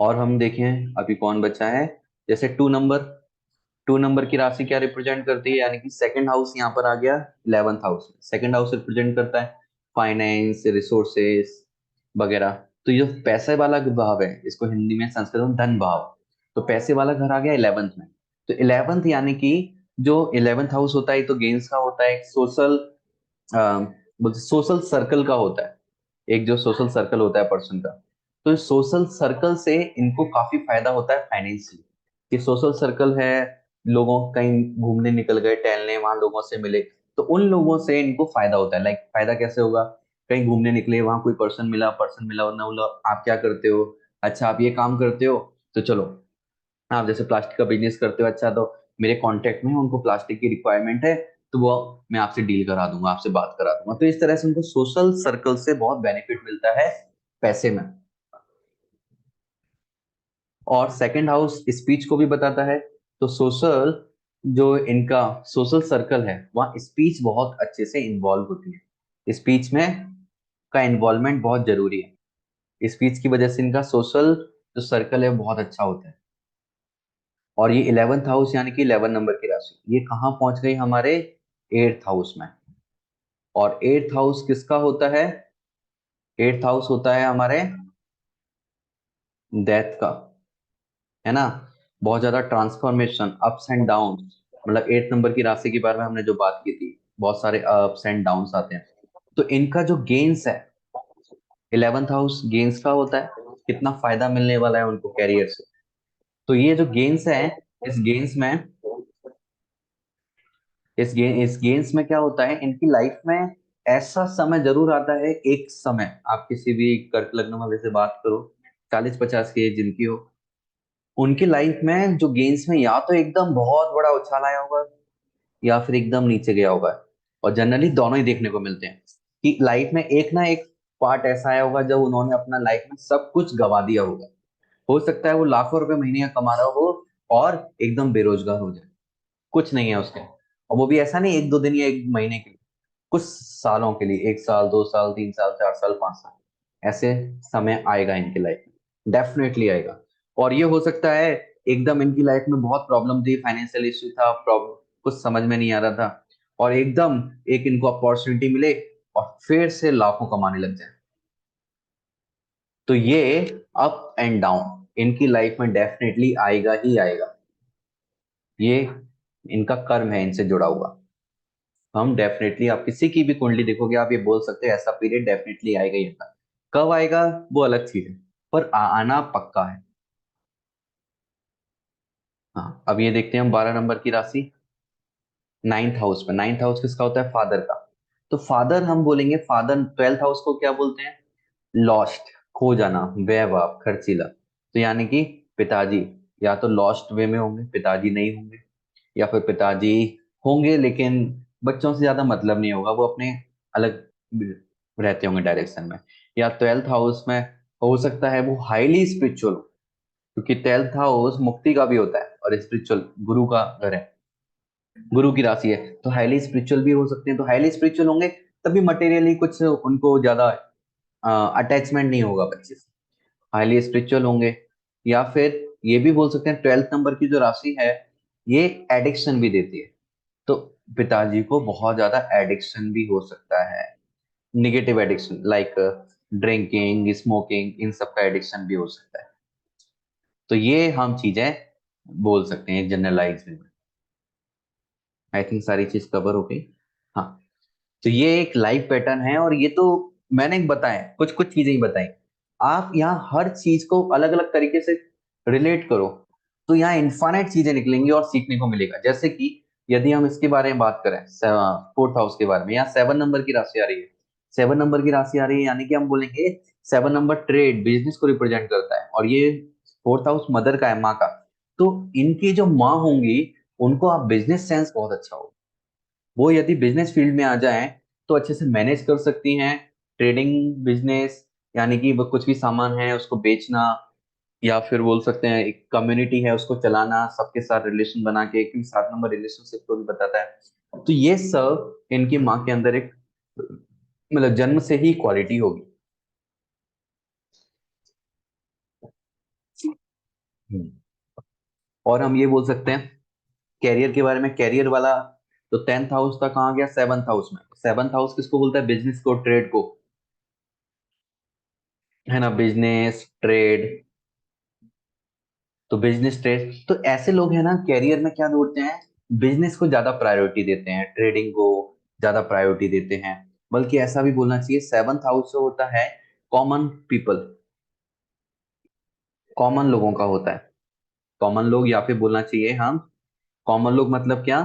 और हम देखें अभी कौन बचा है, जैसे 2 नंबर। 2 नंबर की राशि क्या रिप्रेजेंट करती है, यानी कि सेकंड हाउस यहाँ पर आ गया 11th house. Second house represent करता है फाइनेंस, रिसोर्सेस वगैरह। तो ये पैसे वाला भाव है, इसको हिंदी में, संस्कृत में धन भाव। तो पैसे वाला घर आ गया 11th में। तो 11th यानी कि जो 11th हाउस होता है तो गेम्स का होता है, एक सोशल सर्कल का होता है, एक जो सोशल सर्कल होता है पर्सन का। तो इस सोशल सर्कल से इनको काफी फायदा होता है फाइनेंशियली, कि सोशल सर्कल है, लोगों कहीं घूमने निकल गए, टहलने, वहां लोगों से मिले, तो उन लोगों से इनको फायदा होता है। लाइक फायदा कैसे होगा? कहीं घूमने निकले, वहां कोई पर्सन मिला और ना बोला आप क्या करते हो, अच्छा आप ये काम करते हो, तो चलो आप जैसे प्लास्टिक का बिजनेस करते हो, अच्छा तो मेरे कांटेक्ट में है, उनको प्लास्टिक की रिक्वायरमेंट है, तो वो मैं आपसे डील करा दूंगा, आपसे बात करा दूंगा। तो इस तरह से उनको सोशल सर्कल से बहुत बेनिफिट मिलता है पैसे में। और सेकंड हाउस स्पीच को भी बताता है। तो सोशल, जो इनका सोशल सर्कल है वहाँ स्पीच बहुत अच्छे से इन्वॉल्व होती है, स्पीच में का इन्वॉल्वमेंट बहुत जरूरी है। स्पीच की वजह से इनका सोशल जो सर्कल है वो बहुत अच्छा होता है। और ये 11th हाउस यानी कि 11 नंबर की राशि, ये कहाँ पहुंच गई? हमारे 8th हाउस में। और 8th हाउस किसका होता है? 8th हाउस होता है हमारे डेथ का, है ना। बहुत ज्यादा ट्रांसफॉर्मेशन, अप्स एंड डाउन, मतलब 8th नंबर की राशि के बारे में हमने जो बात की थी, बहुत सारे अप्स एंड डाउन्स आते हैं। तो इनका जो गेन्स है, 11th हाउस गेन्स का होता है, कितना फायदा मिलने वाला है उनको कैरियर से। तो ये जो गेन्स है, इस गेन्स में इस गेम्स में क्या होता है, इनकी लाइफ में ऐसा समय जरूर आता है, एक समय आप किसी भी कर्क लग्न वाले से बात करो, 40-50 की एज जिनकी हो, उनकी लाइफ में जो गेम्स में या तो एकदम बहुत बड़ा उछाल आया होगा या फिर एकदम नीचे गया होगा। और जनरली दोनों ही देखने को मिलते हैं कि लाइफ में एक ना एक पार्ट ऐसा आया होगा जब उन्होंने अपना लाइफ में सब कुछ गवा दिया होगा। हो सकता है वो लाखों रुपए महीने का कमा रहा हो और एकदम बेरोजगार हो जाए, कुछ नहीं है उसके, और वो भी ऐसा नहीं 1-2 दिन या 1 महीने के लिए, कुछ सालों के लिए, 1 साल, 2 साल, 3 साल, 4 साल, 5 साल, ऐसे समय आएगा इनकी लाइफ में, डेफिनेटली आएगा। और ये हो सकता है एकदम इनकी लाइफ में बहुत प्रॉब्लम थी, फाइनेंशियल इश्यू था, प्रॉब्लम कुछ समझ में नहीं आ रहा था, और एकदम एक इनको अपॉर्चुनिटी मिले और फिर से लाखों कमाने लग जाए। तो ये अप एंड डाउन इनकी लाइफ में डेफिनेटली आएगा ही आएगा। ये इनका कर्म है इनसे जुड़ा हुआ। हम डेफिनेटली, आप किसी की भी कुंडली देखोगे आप ये बोल सकते हैं ऐसा पीरियड डेफिनेटली आएगा ही आएगा। कब आएगा वो अलग चीज है, पर आना पक्का है। हाँ, अब ये देखते हैं हम 12 नंबर की राशि, 9th हाउस में। 9th हाउस किसका होता है? फादर का। तो फादर हम बोलेंगे, फादर 12th हाउस को क्या बोलते हैं? लॉस्ट, खो जाना, वैभव, खर्चीला। तो यानी कि पिताजी या तो लॉस्ट वे में होंगे, पिताजी नहीं होंगे, या फिर पिताजी होंगे लेकिन बच्चों से ज्यादा मतलब नहीं होगा, वो अपने अलग रहते होंगे डायरेक्शन में। या 12th हाउस में हो सकता है वो हाईली स्पिरिचुअल, क्योंकि 12th हाउस मुक्ति का भी होता है और स्पिरिचुअल गुरु का घर है, गुरु की राशि है, तो हाईली स्पिरिचुअल भी हो सकते हैं। तो हाईली स्पिरिचुअल होंगे तभी मटेरियली कुछ उनको ज्यादा अटैचमेंट नहीं होगा बच्चे से, हाईली स्पिरिचुअल होंगे। या फिर ये भी बोल सकते हैं 12th नंबर की जो राशि है ये एडिक्शन भी देती है, तो पिताजी को बहुत ज्यादा एडिक्शन भी हो सकता है, negative addiction like drinking, smoking, इन सब का एडिक्शन भी हो सकता है। तो ये हम चीजें बोल सकते हैं जनरलाइज में। आई थिंक सारी चीज कवर हो गई। हाँ, तो ये एक लाइफ पैटर्न है, और ये तो मैंने बताया, कुछ कुछ चीजें ही बताई। आप यहाँ हर चीज को अलग अलग तरीके से रिलेट करो तो यहाँ इन्फानाइट चीजें निकलेंगी और सीखने को मिलेगा। जैसे कि यदि हम इसके बारे में बात करें, 4th हाउस के बारे में, यहाँ 7 नंबर की राशि आ रही है। 7 नंबर की राशि आ रही है यानी कि हम बोलेंगे 7 नंबर ट्रेड, बिजनेस को रिप्रेजेंट करता है, और ये 4th हाउस मदर का है, माँ का। तो इनकी जो माँ होंगी उनको आप बिजनेस सेंस बहुत अच्छा हो, वो यदि बिजनेस फील्ड में आ जाएं तो अच्छे से मैनेज कर सकती हैं ट्रेडिंग बिजनेस, यानी कि वो कुछ भी सामान है उसको बेचना, या फिर बोल सकते हैं एक कम्युनिटी है उसको चलाना, सबके साथ रिलेशन बना के, क्योंकि 7 नंबर रिलेशनशिप को भी बताता है। तो ये सब इनकी माँ के अंदर एक, मतलब जन्म से ही क्वालिटी होगी। हम्म। और हम ये बोल सकते हैं कैरियर के बारे में, कैरियर वाला तो 10th हाउस था, कहाँ गया? 7th हाउस में। 7th हाउस किसको बोलता है? बिजनेस को, ट्रेड को, है ना, बिजनेस ट्रेड। तो बिजनेस ट्रेड, तो ऐसे लोग हैं ना कैरियर में क्या ढूंढते हैं? बिजनेस को ज्यादा प्रायोरिटी देते हैं, ट्रेडिंग को ज्यादा प्रायोरिटी देते हैं। बल्कि ऐसा भी बोलना चाहिए 7th हाउस जो होता है कॉमन पीपल, कॉमन लोगों का होता है। कॉमन लोग, या फिर बोलना चाहिए हम कॉमन लोग मतलब क्या,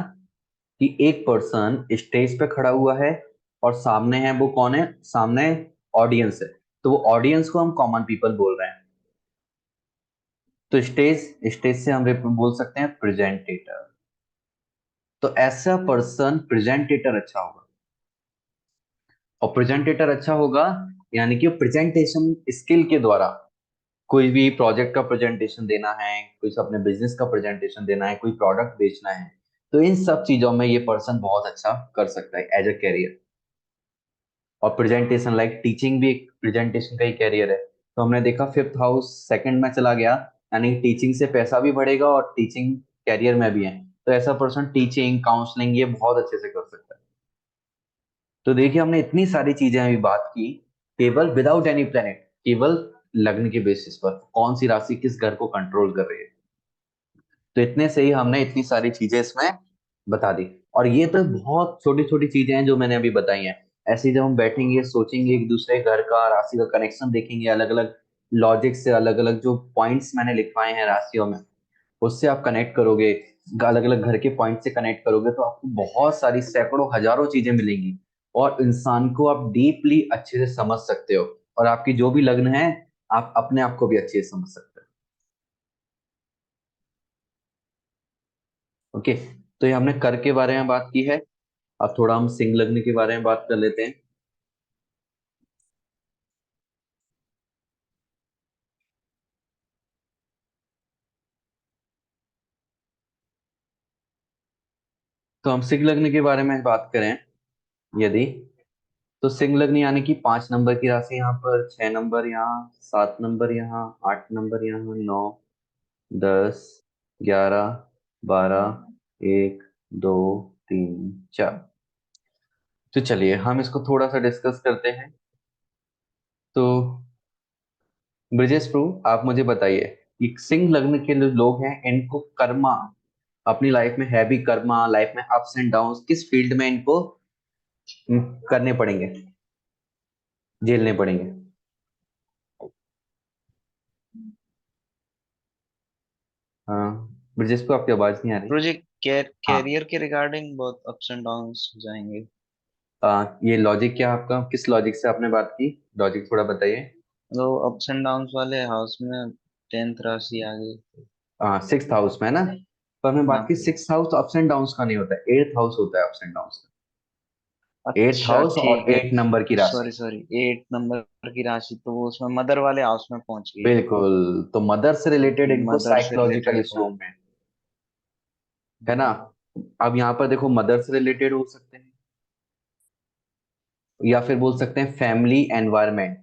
कि एक पर्सन स्टेज पे खड़ा हुआ है और सामने है, वो कौन है? सामने ऑडियंस है, तो वो ऑडियंस को हम कॉमन पीपल बोल रहे हैं। तो स्टेज, स्टेज से हम बोल सकते हैं प्रेजेंटेटर। तो ऐसा पर्सन प्रेजेंटेटर अच्छा होगा, और प्रेजेंटेटर अच्छा होगा यानी कि प्रेजेंटेशन स्किल के द्वारा कोई भी प्रोजेक्ट का प्रेजेंटेशन देना है, कोई अपने बिजनेस का प्रेजेंटेशन देना है, कोई प्रोडक्ट बेचना है, तो इन सब चीजों में ये पर्सन बहुत अच्छा कर सकता है एज अ कैरियर। और प्रेजेंटेशन लाइक टीचिंग भी एक प्रेजेंटेशन का ही कैरियर है। तो हमने देखा 5th हाउस सेकंड में चला गया, यानी टीचिंग से पैसा भी बढ़ेगा और टीचिंग कैरियर में भी है, तो ऐसा पर्सन टीचिंग, काउंसलिंग ये बहुत अच्छे से कर सकता है। तो देखिए हमने इतनी सारी चीजें अभी बात की, केवल विदाउट एनी प्लेनेट, केवल लग्न के बेसिस पर कौन सी राशि किस घर को कंट्रोल कर रही है। तो इतने से ही हमने इतनी सारी चीजें इसमें बता दी। और ये तो बहुत छोटी छोटी चीजें हैं जो मैंने अभी बताई हैं। ऐसे ही जब हम बैठेंगे सोचेंगे एक दूसरे घर का राशि का कनेक्शन देखेंगे अलग अलग लॉजिक से, अलग अलग जो पॉइंट्स मैंने लिखवाए हैं राशियों में, उससे आप कनेक्ट करोगे, अलग अलग घर के पॉइंट से कनेक्ट करोगे, तो आपको बहुत सारी सैकड़ों हजारों चीजें मिलेंगी और इंसान को आप डीपली अच्छे से समझ सकते हो, और आपकी जो भी लग्न है आप अपने आप को भी अच्छे से समझ सकते हो। ओके, तो ये हमने कर के बारे में बात की है। अब थोड़ा हम सिंह लग्न के बारे में बात कर लेते हैं। तो हम सिंह लग्न के बारे में बात करें यदि, तो सिंह लग्न यानी कि 5 नंबर की राशि यहाँ पर, 6 नंबर यहाँ, 7 नंबर यहाँ, 8 नंबर यहाँ, 9, 10, 11, 12, 1, 2, 3, 4। तो चलिए हम इसको थोड़ा सा डिस्कस करते हैं। तो ब्रिजेश प्रभु, आप मुझे बताइए कि सिंह लग्न के जो लोग हैं इनको कर्मा, अपनी लाइफ में हैवी कर्मा, लाइफ में अप्स एंड डाउन्स किस फील्ड में इनको करने पड़ेंगे, झेलने पड़ेंगे? हाँ ब्रिजेश प्रभु, आपकी आवाज नहीं आ रही। प्रोजेक्ट हाँ, कैरियर के रिगार्डिंग बहुत अप्स एंड डाउन्स हो जाएंगे। ये लॉजिक क्या आपका, किस लॉजिक से आपने बात की, लॉजिक थोड़ा बताइए। तो अप्स एंड डाउन्स वाले हाउस में 10th राशि आ गई। हाँ, 6th हाउस में है ना, पर मैं बात हाँ, की 6th house ups and downs का नहीं होता है, 8th हाउस होता है अप्स एंड डाउन्स का। एट्थ अच्छा हाउस और ठीक है। 8 नंबर की राशि। सॉरी सॉरी, 8 नंबर की राशि तो वो उसमें मदर वाले हाउस में पहुंच गई। बिल्कुल, तो मदर से रिलेटेड ओके, इनको मदर से साइकोलॉजिकल रिलेटेड इशू था। होंगे, है ना। अब यहाँ पर देखो, मदर से रिलेटेड हो सकते हैं, या फिर बोल सकते हैं फैमिली एनवायरनमेंट।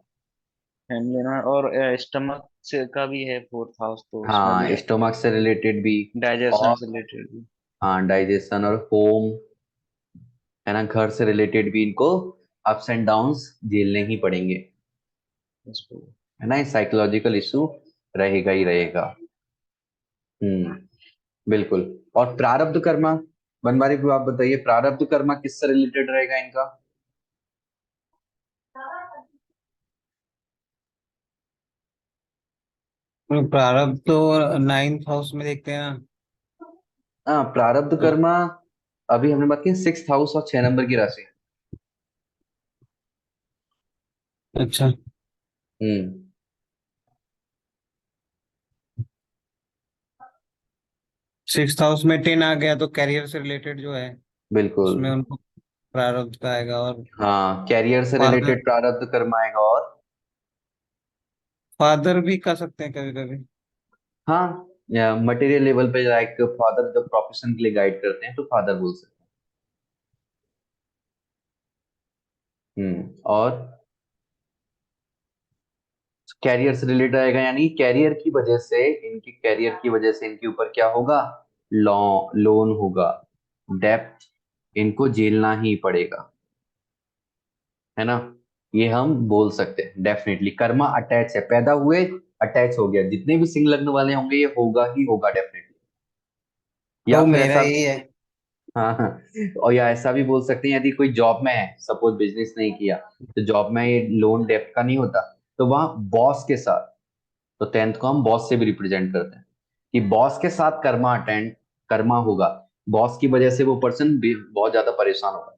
फैमिली में, और स्टमक से का भी है 4th हाउस, तो उसमें भी हाँ, स्टोमक से रिलेटेड भी, डाइजेशन और से रिलेटेड भी। हाँ डाइजेशन और होम, है ना, घर से रिलेटेड भी इनको अप्स एंड डाउन्स झेलने ही पड़ेंगे, इसको है ना। साइकोलॉजिकल इशू रहेगा ही रहेगा। हम्म, बिल्कुल। और प्रारब्ध कर्मा, बनवारी को आप बताइए, प्रारब्ध कर्मा किससे रिलेटेड रहेगा इनका? प्रारब्ध तो 9th हाउस में देखते हैं ना। हाँ, प्रारब्ध तो कर्मा, अभी हमने बात की 6th हाउस और 6 नंबर की राशि। अच्छा, हम्म, 6th हाउस में 10 आ गया तो कैरियर से रिलेटेड जो है बिल्कुल। उसमें उनको प्रारब्ध का आएगा। और हाँ, कैरियर से फादर, रिलेटेड प्रारब्ध कर्म आएगा। और फादर भी कर सकते हैं कभी कभी। हाँ, मटेरियल लेवल पे लाइक फादर जब प्रोफेशन के लिए गाइड करते हैं तो फादर बोल सकते हैं। और कैरियर से रिलेटेड आएगा, यानी कैरियर की वजह से, इनके कैरियर की वजह से इनके ऊपर क्या होगा, लोन होगा, डेप्थ इनको झेलना ही पड़ेगा, है ना। ये हम बोल सकते हैं डेफिनेटली। कर्मा अटैच है, पैदा हुए अटैच हो गया, जितने भी सिंह लग्न वाले होंगे ये होगा ही होगा डेफिनेटली। या तो फिर मेरा ऐसा, यही है। हाँ हाँ, और या ऐसा भी बोल सकते हैं यदि कोई जॉब में है, सपोज बिजनेस नहीं किया, तो जॉब में ये लोन डेप्थ का नहीं होता, तो वहां बॉस के साथ, तो 10th को हम बॉस से भी रिप्रेजेंट करते हैं कि बॉस के साथ कर्मा होगा, बॉस की वजह से वो पर्सन भी बहुत ज्यादा परेशान होगा।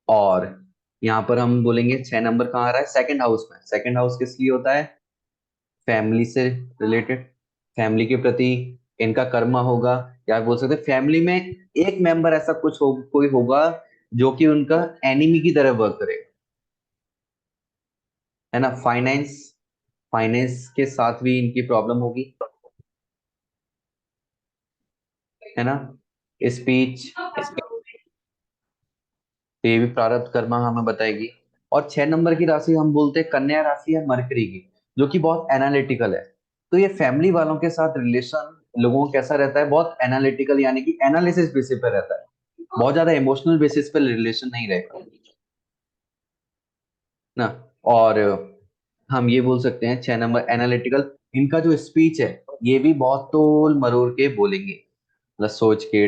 और यहाँ पर हम बोलेंगे 6 नंबर कहाँ आ रहा है, 2nd हाउस में। 2nd हाउस किस लिए होता है, फैमिली से रिलेटेड, फैमिली के प्रति इनका कर्मा होगा। या बोल सकते हैं फैमिली में एक मेंबर ऐसा कुछ हो, कोई होगा जो कि उनका एनिमी की तरह वर्क करेगा, है ना। फाइनेंस, फाइनेंस के साथ भी इनकी प्रॉब्लम होगी, है ना। स्पीच, ये भी प्रारब्ध कर्मा हमें बताएगी। और 6 नंबर की राशि हम बोलते हैं कन्या राशि है मरकरी की, जो कि बहुत एनालिटिकल है। तो ये फैमिली वालों के साथ रिलेशन लोगों का कैसा रहता है, बहुत एनालिटिकल, यानी कि एनालिसिस बेसिस पे रहता है, बहुत ज्यादा इमोशनल बेसिस पे रिलेशन नहीं रहेगा ना। और हम ये बोल सकते हैं 6 नंबर एनालिटिकल, इनका जो स्पीच है ये भी बहुत तोल मरोड़ के बोलेंगे, मतलब सोच के,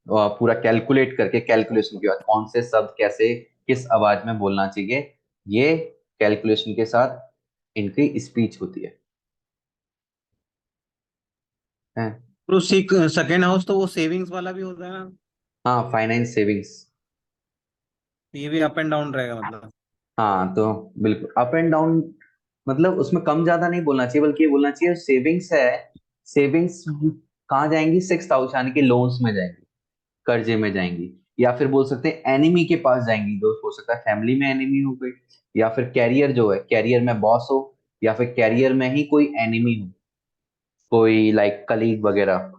पूरा कैलकुलेट करके, कैलकुलेशन के बाद कौन से शब्द कैसे किस आवाज में बोलना चाहिए, ये कैलकुलेशन के साथ इनकी स्पीच होती है। है। तो सेकेंड हाउस तो वो सेविंग्स वाला भी होता है ना? हाँ, फाइनेंस सेविंग्स। ये भी अप एंड डाउन रहेगा मतलब? हाँ तो बिल्कुल अप एंड डाउन, मतलब उसमें कम ज्यादा नहीं बोलना चाहिए, बल्कि ये बोलना चाहिए सेविंग्स है। सेविंग्स कहाँ जाएंगी? 6 हाउस यानी कि लोन्स में जाएंगी, कर्जे में जाएंगी। या फिर बोल सकते हैं एनिमी के पास जाएंगी, दोस्त हो सकता है फैमिली में एनिमी हो गई, या फिर कैरियर जो है, कैरियर में बॉस हो, या फिर कैरियर में ही कोई एनिमी हो, कोई लाइक कलीग वगैरह,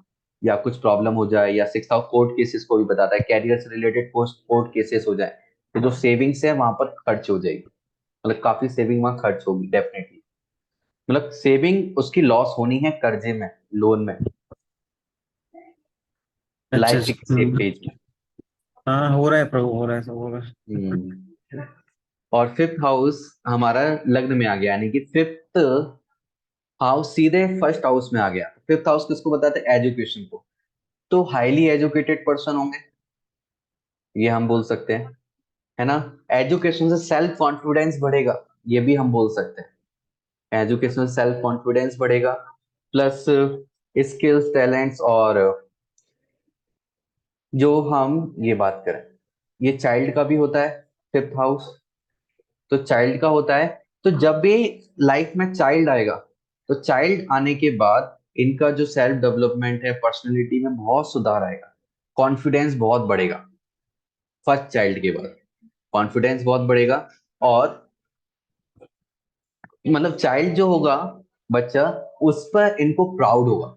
या कुछ प्रॉब्लम हो जाए, या 6 हाउस कोर्ट केसेस को भी बताता है, कैरियर से रिलेटेड कोर्ट केसेस हो जाए, तो जो सेविंग्स है वहां पर खर्च हो जाएगी, मतलब काफी सेविंग वहां खर्च होगी डेफिनेटली। मतलब सेविंग उसकी लॉस होनी है कर्जे में, लोन में, अच्छा लाइफ के अच्छा। किसी एक फेज में। हाँ हो रहा है प्रभु, हो रहा है, सब हो रहा है। हम्म। और फिफ्थ हाउस हमारा लग्न में आ गया, यानी कि फिफ्थ हाउस सीधे फर्स्ट हाउस में आ गया। फिफ्थ हाउस किसको बताते हैं? एजुकेशन को। तो हाईली एजुकेटेड पर्सन होंगे, ये हम बोल सकते हैं, है ना। एजुकेशन से सेल्फ कॉन्फिडेंस बढ़ेगा, ये भी हम बोल सकते हैं। एजुकेशन से सेल्फ कॉन्फिडेंस बढ़ेगा, प्लस स्किल्स, टैलेंट्स, और जो हम ये बात करें, ये चाइल्ड का भी होता है फिफ्थ हाउस। तो चाइल्ड का होता है, तो जब भी लाइफ में चाइल्ड आएगा, तो चाइल्ड आने के बाद इनका जो सेल्फ डेवलपमेंट है, पर्सनालिटी में बहुत सुधार आएगा, कॉन्फिडेंस बहुत बढ़ेगा। फर्स्ट चाइल्ड के बाद कॉन्फिडेंस बहुत बढ़ेगा, और मतलब चाइल्ड जो होगा, बच्चा, उस पर इनको प्राउड होगा।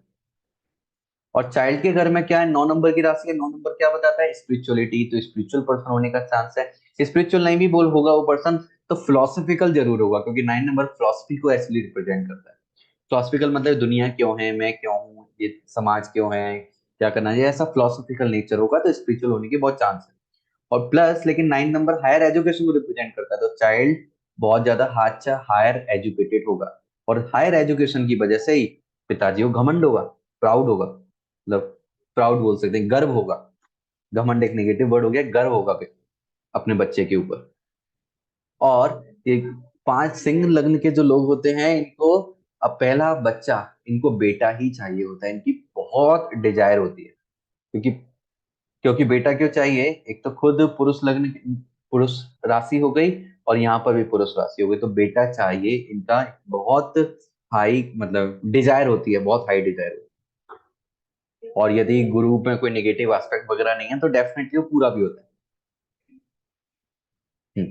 और चाइल्ड के घर में क्या है? 9 नंबर की राशि है। 9 नंबर क्या बताता है? स्पिरिचुअलिटी। तो स्पिरिचुअल पर्सन होने का चांस है। स्पिरिचुअल नहीं भी बोल होगा वो पर्सन, तो फिलोसफिकल जरूर होगा, क्योंकि 9 नंबर फिलोसफी को एक्चुअली रिप्रेजेंट करता है। फिलोसफिकल मतलब दुनिया क्यों है, मैं क्यों हूँ, ये समाज क्यों है, क्या करना है, ये ऐसा फिलोसफिकल नेचर होगा, तो स्पिरिचुअल होने की बहुत चांस है। और प्लस लेकिन 9 नंबर हायर एजुकेशन को रिप्रेजेंट करता है, तो चाइल्ड बहुत ज्यादा अच्छा हायर एजुकेटेड होगा। और हायर एजुकेशन की वजह से ही पिताजी को घमंड होगा, प्राउड होगा, मतलब प्राउड बोल सकते हैं, गर्व होगा। घमंड एक नेगेटिव वर्ड हो गया, गर्व होगा अपने बच्चे के ऊपर। और ये 5 सिंह लग्न के जो लोग होते हैं, इनको अब पहला बच्चा, इनको बेटा ही चाहिए होता है, इनकी बहुत डिजायर होती है। क्योंकि क्योंकि बेटा क्यों चाहिए? एक तो खुद पुरुष लग्न, पुरुष राशि हो गई, और यहाँ पर भी पुरुष राशि हो गई, तो बेटा चाहिए इनका बहुत हाई, मतलब डिजायर होती है, बहुत हाई डिजायर। और यदि गुरु में कोई नेगेटिव एस्पेक्ट वगैरह नहीं है, तो डेफिनेटली वो पूरा भी होता है।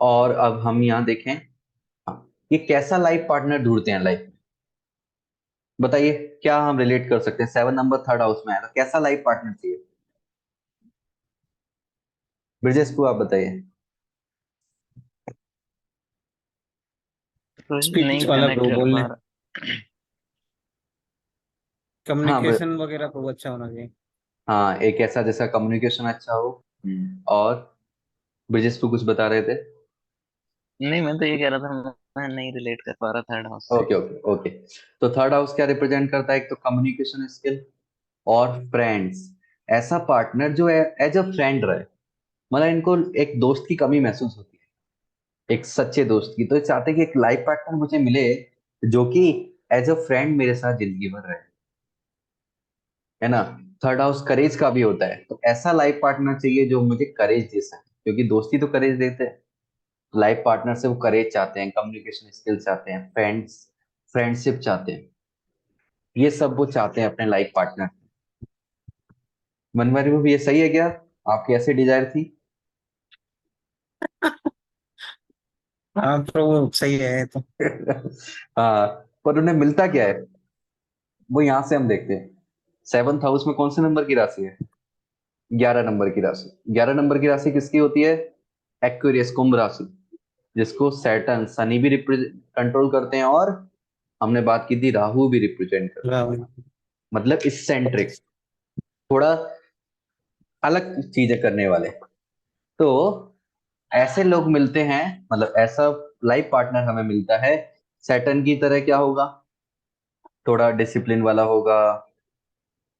और अब हम यहाँ देखें, हाँ, ये कैसा लाइफ पार्टनर ढूंढते हैं लाइफ में? बताइए, क्या हम रिलेट कर सकते हैं? 7 नंबर थर्ड हाउस में आया, तो कैसा लाइफ पार्टनर चाहिए? ब्रिजेश को आप बताइए। कोई स्पीच नहीं वाला कनेक्ट प्रभु, कर बोलने, पा रहा। हाँ कम्युनिकेशन वगैरह प्रभु अच्छा होना चाहिए। हाँ, एक ऐसा जैसा कम्युनिकेशन अच्छा हो। और ब्रिजेश को कुछ बता रहे थे। नहीं, मैं तो ये कह रहा था, मैं नहीं रिलेट कर पा रहा थर्ड हाउस से। Okay okay okay. तो थर्ड हाउस क्या रिप्रेजेंट करता है? एक तो कम्युनिकेशन स्किल, और फ्रेंड्स। ऐसा पार्टनर जो है एज अ फ्रेंड रहे, मतलब इनको एक दोस्त की कमी महसूस होती है, एक सच्चे दोस्त की, तो ये चाहते हैं कि एक लाइफ पार्टनर मुझे मिले जो कि एज अ फ्रेंड मेरे साथ जिंदगी भर रहे, है ना। थर्ड हाउस करेज का भी होता है, तो ऐसा लाइफ पार्टनर चाहिए जो मुझे करेज दे सके, क्योंकि दोस्ती तो करेज देते हैं। लाइफ पार्टनर से वो करेज चाहते हैं, कम्युनिकेशन स्किल चाहते हैं, फ्रेंडशिप चाहते हैं, ये सब वो चाहते हैं अपने लाइफ पार्टनर। मनवारी में भी ये सही है क्या? आपकी ऐसी डिजायर थी? हाँ प्रभु सही है ये तो। हाँ, पर उन्हें मिलता क्या है, वो यहां से हम देखते हैं। 7th हाउस में कौन से नंबर की राशि है? 11 नंबर की राशि। 11 नंबर की राशि किसकी होती है? एक्वेरियस, कुंभ राशि, जिसको सैटर्न, शनि भी कंट्रोल करते हैं, और हमने बात की थी राहु भी रिप्रेजेंट करते हैं। राहुल। मतलब इसेंट्रिक, थोड़ा अलग चीजें करने वाले। तो ऐसे लोग मिलते हैं, मतलब ऐसा लाइफ पार्टनर हमें मिलता है। सैटर्न की तरह क्या होगा? थोड़ा डिसिप्लिन वाला होगा,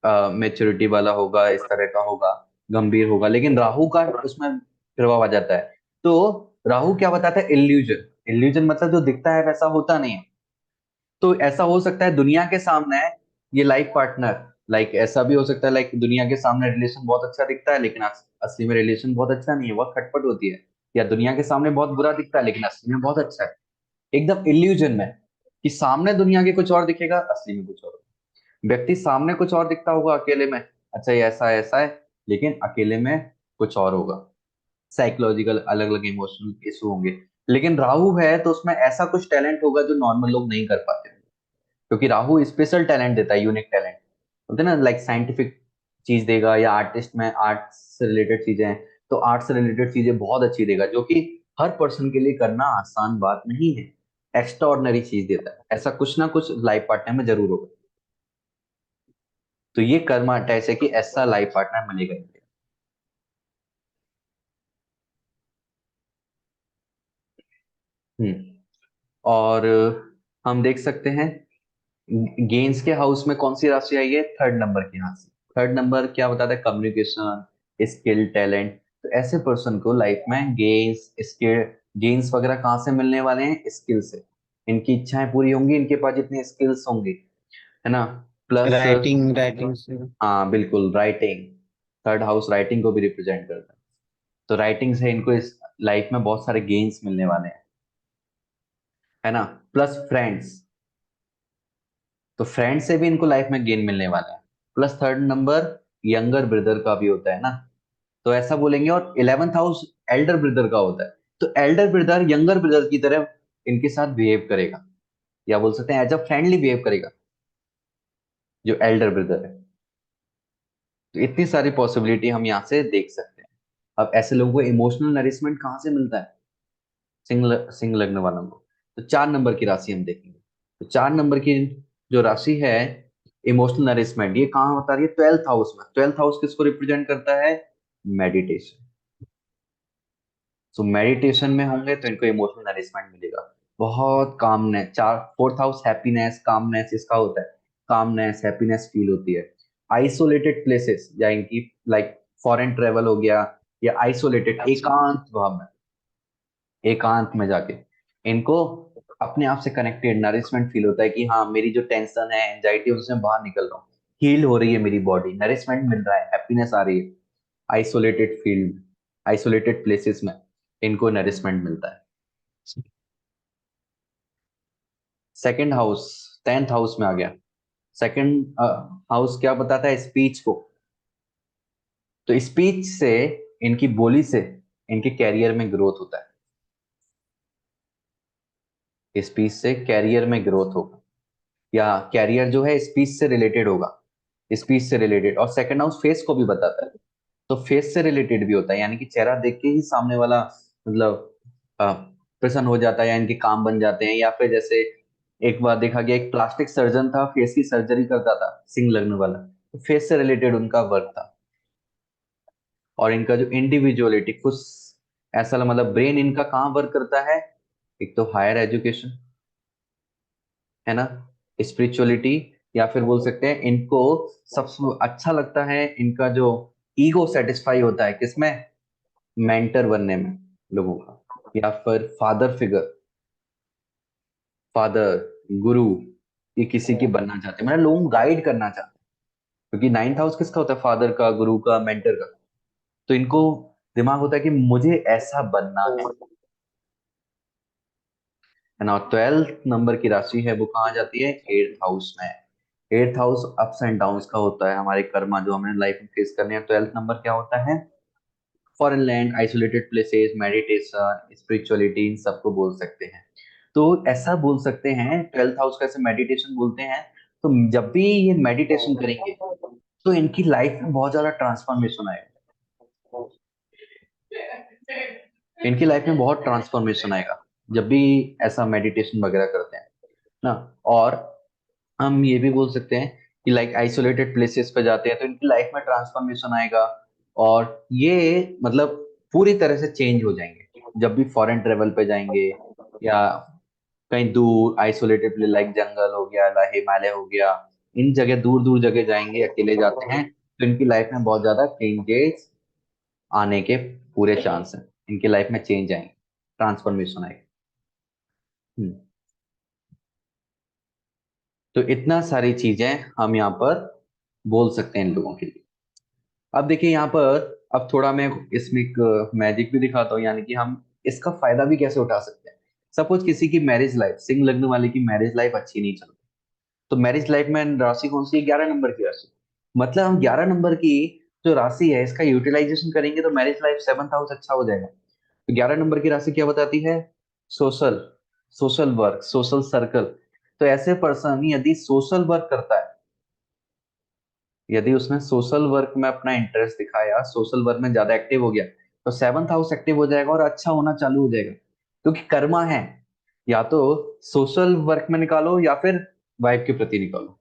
मेच्योरिटी वाला होगा, इस तरह का होगा, गंभीर होगा। लेकिन राहु का उसमें प्रभाव आ जाता है। तो राहु क्या बताता है? इल्यूजन। इल्यूजन मतलब जो दिखता है वैसा होता नहीं है। तो ऐसा हो सकता है दुनिया के सामने ये लाइफ पार्टनर, लाइक ऐसा भी हो सकता है, लाइक दुनिया के सामने रिलेशन बहुत अच्छा दिखता है लेकिन असली में रिलेशन बहुत अच्छा नहीं है, बहुत खटपट होती है। या दुनिया के सामने बहुत बुरा दिखता है लेकिन असली में बहुत अच्छा है। एकदम इल्यूजन में, कि सामने दुनिया के कुछ और दिखेगा, असली में कुछ और। व्यक्ति सामने कुछ और दिखता होगा अकेले में, अच्छा ये ऐसा ऐसा है, लेकिन अकेले में कुछ और होगा। साइकोलॉजिकल अलग अलग इमोशनल इशू होंगे। लेकिन राहु है तो उसमें ऐसा कुछ टैलेंट होगा जो नॉर्मल लोग नहीं कर पाते, क्योंकि राहु स्पेशल टैलेंट देता है, यूनिक टैलेंट बोलते हैं ना, लाइक साइंटिफिक चीज देगा, या आर्टिस्ट में आर्ट से रिलेटेड चीजें हैं तो आर्ट से रिलेटेड चीजें बहुत अच्छी देगा, जो कि हर पर्सन के लिए करना आसान बात नहीं है। एक्स्ट्रा ऑर्डिनरी चीज देता है, ऐसा कुछ ना कुछ लाइफ पार्टनर में जरूर होगा। तो ये कर्मा अटैच है कि ऐसा लाइफ पार्टनर मिलेगा ही मिलेगा। और हम देख सकते हैं गेम्स के हाउस में कौन सी राशि आई है, थर्ड नंबर की राशि। थर्ड नंबर क्या बताता है, कम्युनिकेशन, स्किल, टैलेंट। तो ऐसे पर्सन को लाइफ में गेम्स, स्किल, गेम्स वगैरह कहाँ से मिलने वाले हैं, स्किल से। इनकी इच्छाएं पूरी होंगी, इनके पास जितनी स्किल्स होंगी, है ना। प्लस राइटिंग राइटिंग से। हाँ बिल्कुल, राइटिंग। थर्ड हाउस राइटिंग को भी रिप्रेजेंट करता है। तो राइटिंग से इनको इस लाइफ में बहुत सारे गेन्स मिलने वाले हैं, है ना। प्लस फ्रेंड्स, तो फ्रेंड से भी इनको लाइफ में गेन मिलने वाला है। Plus third number younger brother का भी होता है ना, तो ऐसा बोलेंगे। और 11th हाउस एल्डर ब्रदर का होता है, तो एल्डर ब्रदर यंगर ब्रदर की तरह इनके साथ बिहेव करेगा, या बोल सकते हैं एज अ फ्रेंडली बिहेव करेगा जो एल्डर ब्रदर है। तो इतनी सारी पॉसिबिलिटी हम यहाँ से देख सकते हैं। अब ऐसे लोगों को इमोशनल नरिशमेंट कहाँ से मिलता है, सिंह लग्न वालों को। तो 4 नंबर की राशि हम देखेंगे। तो 4 नंबर की जो राशि है, इमोशनल नरिशमेंट, ये कहाँ होता है, 12th हाउस में। 12th हाउस किसको रिप्रेजेंट करता है, मेडिटेशन। सो मेडिटेशन में होंगे तो इनको इमोशनल नरिशमेंट मिलेगा, बहुत calmness. 4th house happiness, calmness इसका होता है, कामनेस हैप्पीनेस फील होती है। आइसोलेटेड प्लेसेस, या इनकी लाइक फॉरेन ट्रेवल हो गया, या आइसोलेटेड एकांत भाव में, एकांत में जाके इनको अपने आप से कनेक्टेड नरिशमेंट फील होता है कि हाँ मेरी जो टेंशन है, एंजाइटी, उनसे मैं बाहर निकल रहा हूँ, हील हो रही है मेरी बॉडी, नरिशमेंट मिल रहा है, हैप्पीनेस आ रही है। आइसोलेटेड फील्ड, आइसोलेटेड प्लेसेस में इनको नरिशमेंट मिलता है। सेकंड हाउस 10th हाउस में आ गया। सेकंड हाउस क्या बताता है, स्पीच को। तो स्पीच से, इनकी बोली से इनके कैरियर में ग्रोथ होता है, स्पीच से कैरियर में ग्रोथ होगा, या कैरियर जो है स्पीच से रिलेटेड होगा, स्पीच से रिलेटेड। और सेकंड हाउस फेस को भी बताता है, तो फेस से रिलेटेड भी होता है, यानी कि चेहरा देख के ही सामने वाला मतलब प्रसन्न हो जाता है, या इनके काम बन जाते हैं। या फिर जैसे एक बार देखा गया, एक प्लास्टिक सर्जन था, फेस की सर्जरी करता था, सिंह लग्न वाला, तो फेस से रिलेटेड उनका वर्क था। और इनका जो इंडिविजुअलिटी कुछ ऐसा, मतलब ब्रेन इनका कहाँ वर्क करता है, एक तो हायर एजुकेशन, है ना, स्पिरिचुअलिटी, या फिर बोल सकते हैं इनको सबसे अच्छा लगता है इनका जो ईगो सेटिस्फाई होता है किसमें, मेंटर बनने में लोगों का, या फिर फादर फिगर, फादर, गुरु, ये किसी की बनना चाहते हैं, मतलब लोगों को गाइड करना चाहते हैं। क्योंकि 9th हाउस किसका होता है, फादर का, गुरु का, मेंटर का। तो इनको दिमाग होता है कि मुझे ऐसा बनना है ना। 12th नंबर की राशि है वो कहाँ जाती है, 8th हाउस में। 8th house ups and downs का होता है, हमारे कर्मा जो हमने लाइफ में फेस करने हैं। 12th नंबर क्या होता है, foreign land, isolated places, meditation, spirituality, इन सबको बोल सकते हैं। तो ऐसा बोल सकते हैं 12th हाउस कैसे मेडिटेशन बोलते हैं। तो जब भी ये मेडिटेशन करेंगे तो इनकी लाइफ में बहुत ज्यादा ट्रांसफॉर्मेशन आएगा, इनकी लाइफ में बहुत ट्रांसफॉर्मेशन आएगा जब भी ऐसा मेडिटेशन वगैरह करते हैं ना। और हम ये भी बोल सकते हैं कि लाइक आइसोलेटेड प्लेसेस पे जाते हैं तो इनकी लाइफ में ट्रांसफॉर्मेशन आएगा, और ये मतलब पूरी तरह से चेंज हो जाएंगे जब भी फॉरेन ट्रेवल पे जाएंगे, या कहीं दूर आइसोलेटेड प्लेस लाइक जंगल हो गया, हिमालय हो गया, इन जगह दूर दूर जगह जाएंगे, अकेले जाते हैं तो इनकी लाइफ में बहुत ज्यादा चेंजेस आने के पूरे चांस हैं, इनकी लाइफ में चेंज आएंगे, ट्रांसफॉर्मेशन आएगी। हम्म। तो इतना सारी चीजें हम यहाँ पर बोल सकते हैं इन लोगों के लिए। अब देखिए यहाँ पर, अब थोड़ा मैं इसमें एक मैजिक भी दिखाता हूँ, यानी कि हम इसका फायदा भी कैसे उठा सकते हैं। सपोज किसी की मैरिज लाइफ, सिंह लग्न वाले की मैरिज लाइफ अच्छी नहीं चल रही, तो मैरिज लाइफ में राशि कौन सी है? 11 नंबर की राशि। मतलब हम 11 नंबर की जो राशि है इसका यूटिलाइजेशन करेंगे तो मैरिज लाइफ 7th हाउस अच्छा हो जाएगा। तो 11 नंबर की राशि क्या बताती है? Social, social work, social circle. तो ऐसे पर्सन यदि सोशल वर्क करता है, यदि उसने सोशल वर्क में अपना इंटरेस्ट दिखाया, सोशल वर्क में ज्यादा एक्टिव हो गया, तो 7th हाउस एक्टिव हो जाएगा और अच्छा होना चालू हो जाएगा, क्योंकि कर्मा है। या तो सोशल वर्क में निकालो या फिर वाइफ के प्रति निकालो।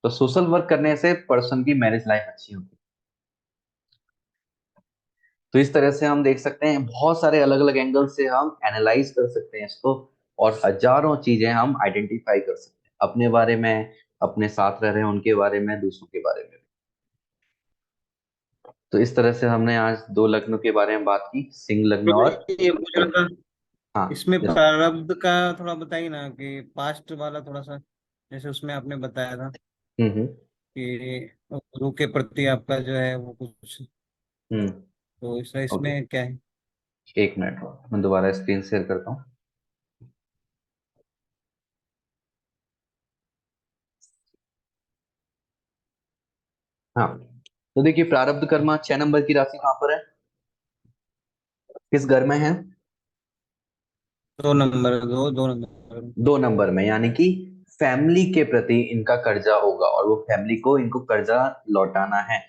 तो सोशल वर्क करने से पर्सन की मैरिज लाइफ अच्छी होगी। तो इस तरह से हम देख सकते हैं, बहुत सारे अलग अलग एंगल से हम एनालाइज कर सकते हैं इसको, और हजारों चीजें हम आइडेंटिफाई कर सकते हैं अपने बारे में, अपने साथ रह रहे हैं उनके बारे में, दूसरों के बारे में। तो इस तरह से हमने आज दो लग्नों के बारे में बात की, सिंह लग्न तो और ये पूछ रहा था, हाँ। इसमें प्रारब्ध का थोड़ा बताइए ना, कि पास्ट वाला थोड़ा सा, जैसे उसमें आपने बताया था हम्म। कि गुरु के प्रति आपका जो है वो कुछ, हम्म। तो ओके, इसमें क्या है? एक मिनट, मैं दोबारा स्क्रीन शेयर करता हूँ। हाँ, तो देखिए प्रारब्ध कर्मा 6 नंबर की राशि कहाँ पर है, किस घर में है? 2 नंबर, दो नंबर। 2 नंबर में, यानी कि फैमिली के प्रति इनका कर्जा होगा और वो फैमिली को इनको कर्जा लौटाना है।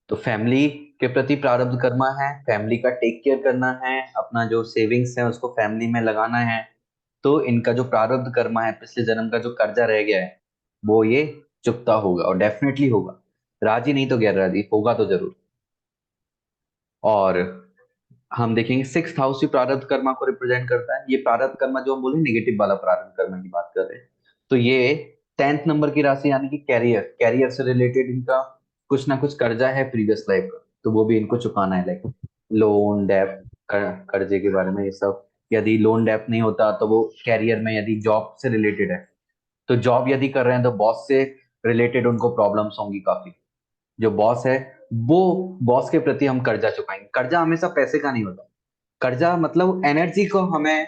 तो फैमिली के प्रति प्रारब्ध कर्मा है, फैमिली का टेक केयर करना है, अपना जो सेविंग्स है उसको फैमिली में लगाना है। तो इनका जो प्रारब्ध कर्मा है, पिछले जन्म का जो कर्जा रह गया है, वो ये चुकता होगा, और डेफिनेटली होगा। राजी नहीं तो गैर राजी, होगा तो जरूर। और हम देखेंगे 6th हाउस भी प्रारब्ध कर्मा को रिप्रेजेंट करता है। ये प्रारब्ध कर्मा जो हम बोले नेगेटिव वाला प्रारब्ध कर्मा की बात कर रहे हैं, तो ये 10th नंबर की राशि, यानी कि कैरियर, कैरियर से रिलेटेड इनका कुछ ना कुछ कर्जा है प्रीवियस लाइफ का, तो वो भी इनको चुकाना है। लाइक लोन डेप, कर्जे के बारे में ये सब। यदि लोन डेप नहीं होता तो वो कैरियर में, यदि जॉब से रिलेटेड है, तो जॉब यदि कर रहे हैं तो बॉस से रिलेटेड उनको प्रॉब्लम्स होंगी काफी। जो बॉस है, वो बॉस के प्रति हम कर्जा चुकाएंगे। कर्जा हमेशा पैसे का नहीं होता, कर्जा मतलब एनर्जी को हमें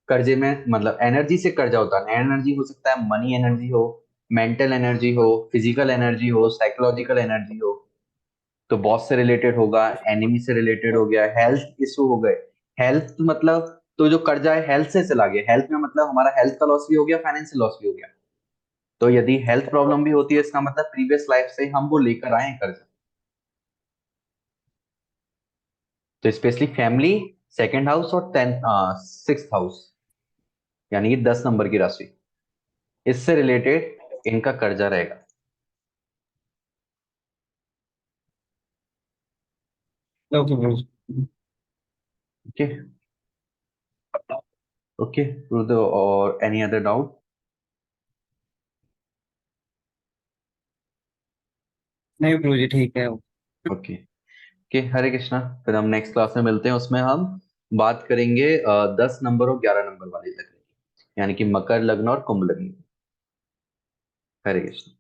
कर्जे में, मतलब एनर्जी से कर्जा होता है। एनर्जी हो सकता है मनी एनर्जी हो, मेंटल एनर्जी हो, फिजिकल एनर्जी हो, साइकोलॉजिकल एनर्जी हो। तो बॉस से रिलेटेड होगा, एनिमी से रिलेटेड हो गया, हेल्थ इशू हो गए। हेल्थ मतलब, तो जो कर्जा है हेल्थ से चला गया, हेल्थ में मतलब हमारा हेल्थ का लॉस भी हो गया, फाइनेंशियल लॉस भी हो गया। तो यदि हेल्थ प्रॉब्लम भी होती है, इसका मतलब प्रीवियस लाइफ से हम वो लेकर आए हैं कर्जा। तो स्पेशली फैमिली, 2nd हाउस और 6th हाउस, यानी कि 10 नंबर की राशि, इससे रिलेटेड इनका कर्जा रहेगा। Okay bro. ओके। ओके, और एनी अदर डाउट? नहीं ब्रो जी, ठीक है। ओके। ओके, हरे कृष्णा। फिर हम नेक्स्ट क्लास में मिलते हैं, उसमें हम बात करेंगे 10 नंबर और 11 नंबर वाले लग्न की, यानी कि मकर लग्न और कुंभ लग्न की। हरे कृष्णा।